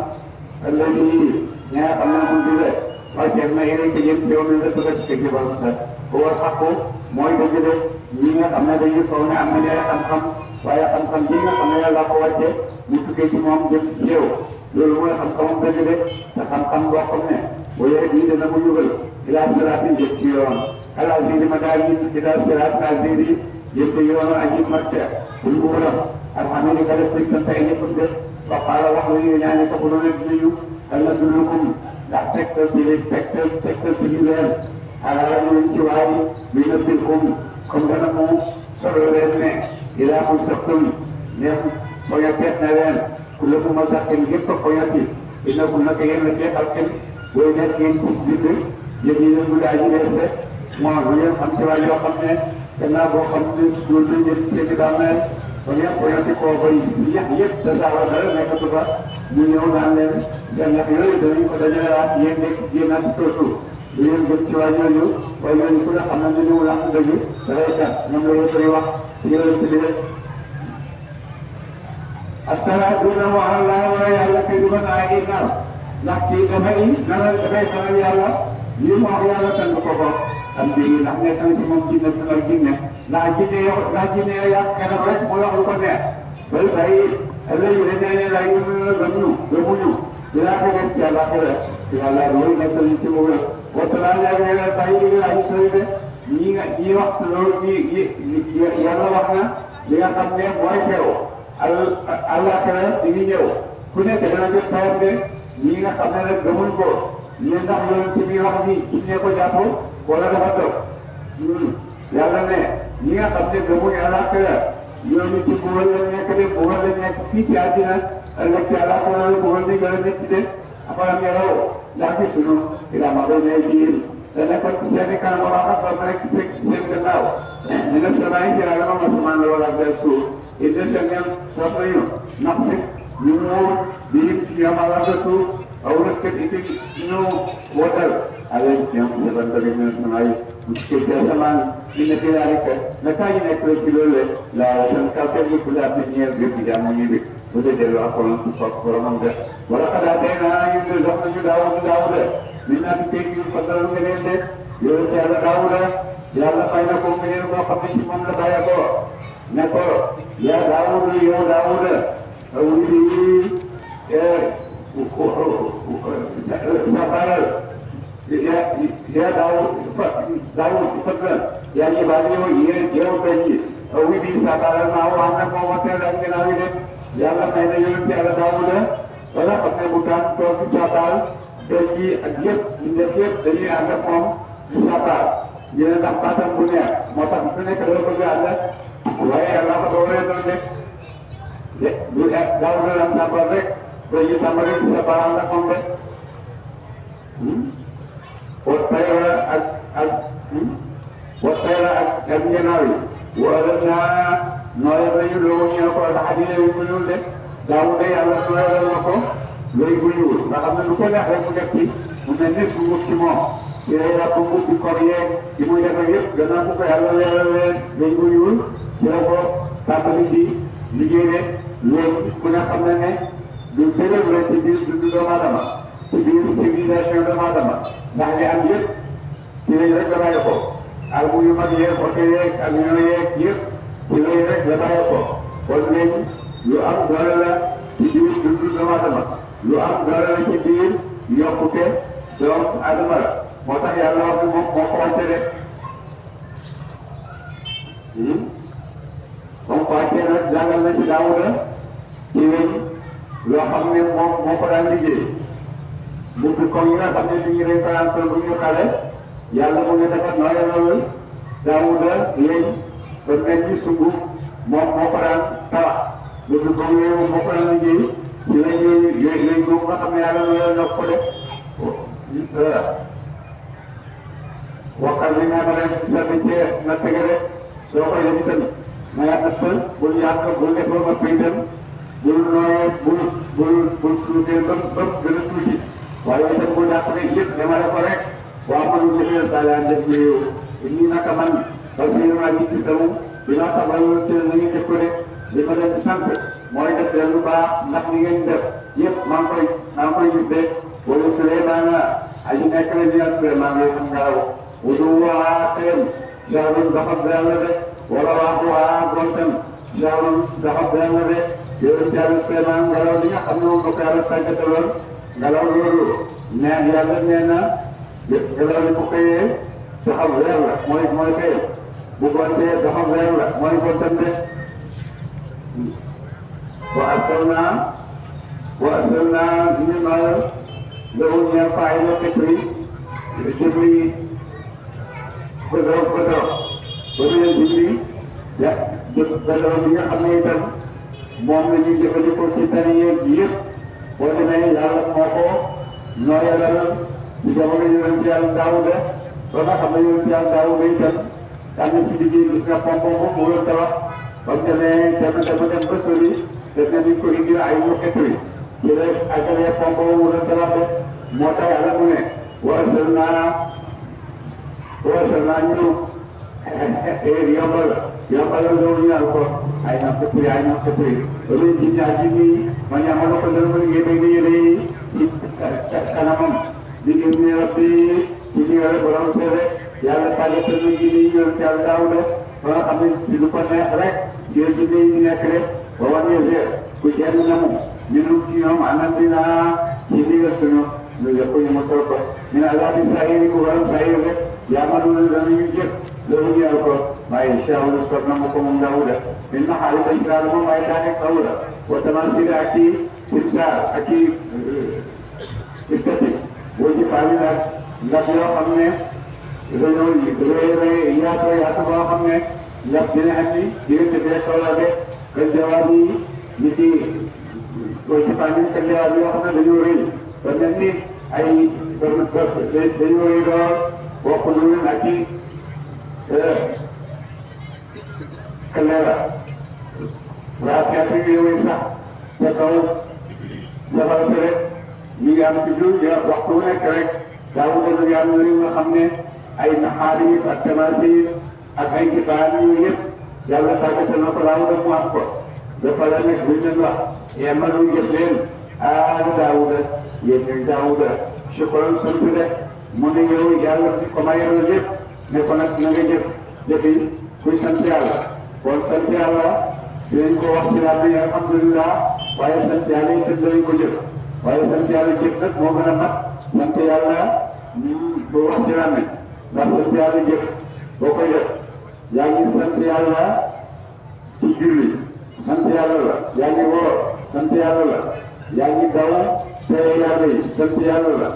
الذي يعلمون به وجمع إليك جمع يوم الذي تكبر هو الحق موي تجد نينا أما ذي كون عمل خلقا ويا خلقا نينا أما لا قوة متكيس مام جمع يو لولو خلقا تجد خلقا وقمنا ويرى لنا مجبل إلى صراط الجسيرون العزيز مداري إلى صراط العزيز يسيرون عجيب مرتع والبورة الحميد قد استكتنت إليكم به وقال وحوي يعني تقولون ابني هل ندلكم لا تكتب في الجبال على رجل انتوائي بنبدكم كم تنمو سرور الاسماء إذا مستقتم ويتحنا ذلك كلكم مساكن جبت قياتي إنكم نكيين لكي خلقين وإنكين كسبت جديد المدعجين يسر معظمين خمسة والي وخمسة كنا بو خمسة جلسة جلسة كدامة ويا قياتي قوبي يحيب تساوى ذلك نكتبا مليون عالم dan yang ini dari padanya yang dia nanti terus dia bercuaja itu bagian itu lah kanan ini ulang lagi mereka memulai periwak dia sendiri Assalamualaikum warahmatullahi wabarakatuh laki kami nara kami kami Allah ini mau Allah tanpa kau ambil naknya kami mungkin lagi ni ya kerana mereka pulang rupanya baik Allah ini lagi gemunu Bila kita jalan kita, jalan dulu kita itu mula. Waktu kita tahu kita lagi sendiri, ni waktu dulu ni yang lawaknya, dia kami buat jauh. Allah kita ini jauh. Punya jalan kita tahu deh, ni nak kami nak gemun ko. Ni nak jalan sini waktu ini ko jatuh, bola dapat tu. Jalan ni nak kami gemun Allah kita. Yang itu bukannya kita bukannya kita ada Allah Taala kalau bukan di dalam kita apa yang ada lagi suruh kita mahu naik nekkoon ci seen i kanam wala xam nga rek ci seen gannaaw ñu ne sa bàyyi ci rajo moom asamaan la wala benn suuf it de seen ñoom soog nañu ndax ñu muur di yamal la suuf aw na kër it ñu wootal avec ñoom ci ban tamit ñu sama yi ci asamaan ñu ne ci rek naka ñu nekk ci loolu la seen kàttan yi ku la ci ñeent bi ci jàmm ñu bi bu dee delloo ak xolam ci soog boromam de wala xanaa tey naa ñu ne jox nañu daaw de min naa fi teg ñu fadal ngeen de yow ci yàlla Daawuda yàlla fay na ko ngeen boo xam ne ci moom la bàyyi ko ne ko yaa Daawuda yow Daawuda wuli sa baral yaa Daawud fadal yaa ngi baal yow bañi wuli sa baral maa wax na ko wate ak ginnaaw yi de yàlla fay na yow ci yàlla Daawuda wala xam ne bu daan toog ci sa baal tey jii ak yëpp ñu def yëpp dañuy ànd ak moom di sabaal ñu ne ndax baatam bu neex moo tax su nekk dafa bëgg ànd waaye yàlla ko dooree doon rek du daaw na la sabal rek dañuy tàmbali di sabaal ànd ak moom rek wat tayra ak ngenaaw yi wala naa nooyal nañu loolu ñu ko xadina yi mu ñuul de daaw de yàlla nooyalal na ko looy bu ñuul nga xam ne lu ko neex rek mu def ci mu mel ni du wut ci moom yooyu yàpp mu di kor yeeg yi muy def ak yëpp gannaaw bu ko yàlla leeralee looy bu ñuul ci la ko tàmbali di liggéey rek loolu ku ne xam ne ne du tëral la ci biir dundu doomu aadama ci biir civilisation doomu aadama ndax li am yëpp ci lañ rek la bàyyi ko arme yu mag yeeg oto yeeg avion yeeg yëpp ci lañ rek la bàyyi ko kon léegi lu am doole la ci biir dundu doomu aadama lu am doole la ci biir yokkute doomu aadama la moo tax yàlla wax ne moom moo ko wàcce de moom ko wàcce nag jàngal na ci Daawuda ci weñ loo xam ne moom moo ko daan liggéey mbubbi comme yi nga xam ne nit ñi dañ ko daan sol bu ñu xale yàlla mu ngi defar nooyalal Daawuda weñ ba mel ni sunguf moom moo ko daan tabax mbubbi comme yooyu moo ko daan liggéey ci la yooyu boobu nga xam ne yàlla nooyal na ko def waxal bi nga xam ne sa métier na tege rek soo koy def itam na nga natt bul yàq bul def ba koy dem bul nooyee bul tuutee ba gën a tuuti waaye itam bul yàq rek yëpp demale ko rek waa mënul jëfee saa yaa def yow nii naka man parce que maa ngi gis tamu dinaa taxaw yoon teel na ngeen def ko rek li ma leen di sant mooy def leen lu baax ndax li ngeen def yëpp maa ngi koy gis de wala Souleymane aji nekk na ñu ak Souleymane lay xam ngelaw wutu waa xëyam jaarul dafa benn de wala waa gontam jaarul dafa benn de yow jaarul Souleymane ngelaw li nga xam ne moom ko yàlla tàggataloon ngelaw loolu neex yàlla nee na ngelaw li bu xëyee dafa weer la mooy xëyam bu gontee dafa weer la mooy gontam de wa arsalnaa ñu nooyal loolu ñeel faay la fekri jibli bëdoo ba mu leen jibli bëdoo bi nga xam ne itam moom la ñuy jëfandikoo ci tani yeeg yëpp boo demee yàlla moo ko nooyalal ci jamono yonent yàlla Daawuda ba nga xam ne yonent yàlla Daawuda itam tànn ci liggéey gis nga pompom mu wër tabax ba mu demee dem ba sori def na ni ko indi ay ñokketri ci rek agalee pompo mu wër tabax de moo tax yàlla mu ne wasal naa ñu yombal loolu ñu ko ay ñokketri ba muy ji ñaar ji nii ma ñamal ko dana ma liggéey bay liggéey ci kanamam di génne rabbi ci li yore borom seede yàlla tàggatal na ji nii yonent yàlla Daawuda ba nga xam ne ci lu ko neex rek yéen ji nii ñu nekk rek ba wàññeeku ku jenn na mu ñun ci ñoom anam dinaa ci ndigal suñu lu yëpp ñu mu toog ko ñu ne laa di saa yéene ku waral saa yéene rek yaa ma doon danañu jëf loolu ñu yàlla ko waaye incha allah soog na mu ko moom Daawuda min na xaalis dañ daal moom waaye daanaka Daawuda wa tamasil ak i simsaar ak i esthétique boo ci faami nag ndax yoo xam ne dañoo yaatu boo xam ne ndax dina andi diggante bi soxla de kan jawaab yi nit yi boo ci faami kan jawaab yoo xam ne dañoo rëy ba mel ni ay dañoo rëy lool bokk nañu nag ci Kalera waa xeetu yooyu sax ca kaw safara si rek ñu ngi am ci jur ja waxtu wu nekk rek daawu dana yàlla li nga xam ne ay naxaari ak tamaasiir ak ay xibaar yu yëpp yàlla tàggatal na ko Daawuda mu am ko dafa la nekk buñ leen wax yamalu jëf leen aada Daawuda yéen ñooy Daawuda shukran sant de mu ne yow yàlla fi ko mayal lépp ne ko nag na nga jëf jëfi kuy sant yàlla kon sant yàlla dinañ ko wax ci laa bi alhamdulilah waaye sant yàlla itam dinañ ko jëf waaye sant yàlla jëf nag moo gën a mat sant yàlla boo wax ci laa ndax sant yàlla jëf boo koy def yaa ngi sant yàlla ci julli sant yàlla la yaa ngi woor sant yàlla la yaa ngi daw tere yàlla yi sant yàlla la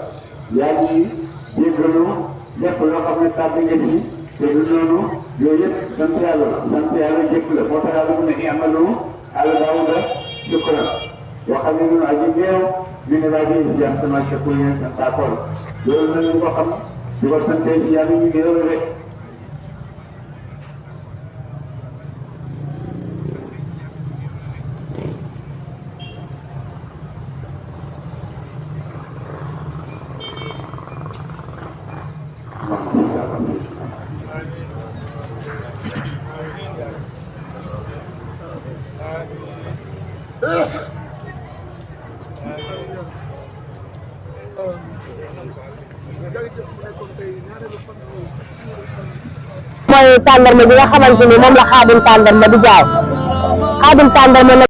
yaa ngi jéggalu lépp loo xam ne tàbbi nga ci te du noonu yooyu yëpp sant yàlla la sant yàlla jëkk la moo tax yàlla mu ne i'malu ala Daawuda shukran yoo xam ne ñun aji néew ñu ne laa di jàng sama shukr yéen sant akoon loolu nag ñu ko xam di ko santee ci yàlla ñu néew rek mooy tàndarma bi nga xamante ni moom la Xaadim tàndarma di jaay Xaadim tàndarma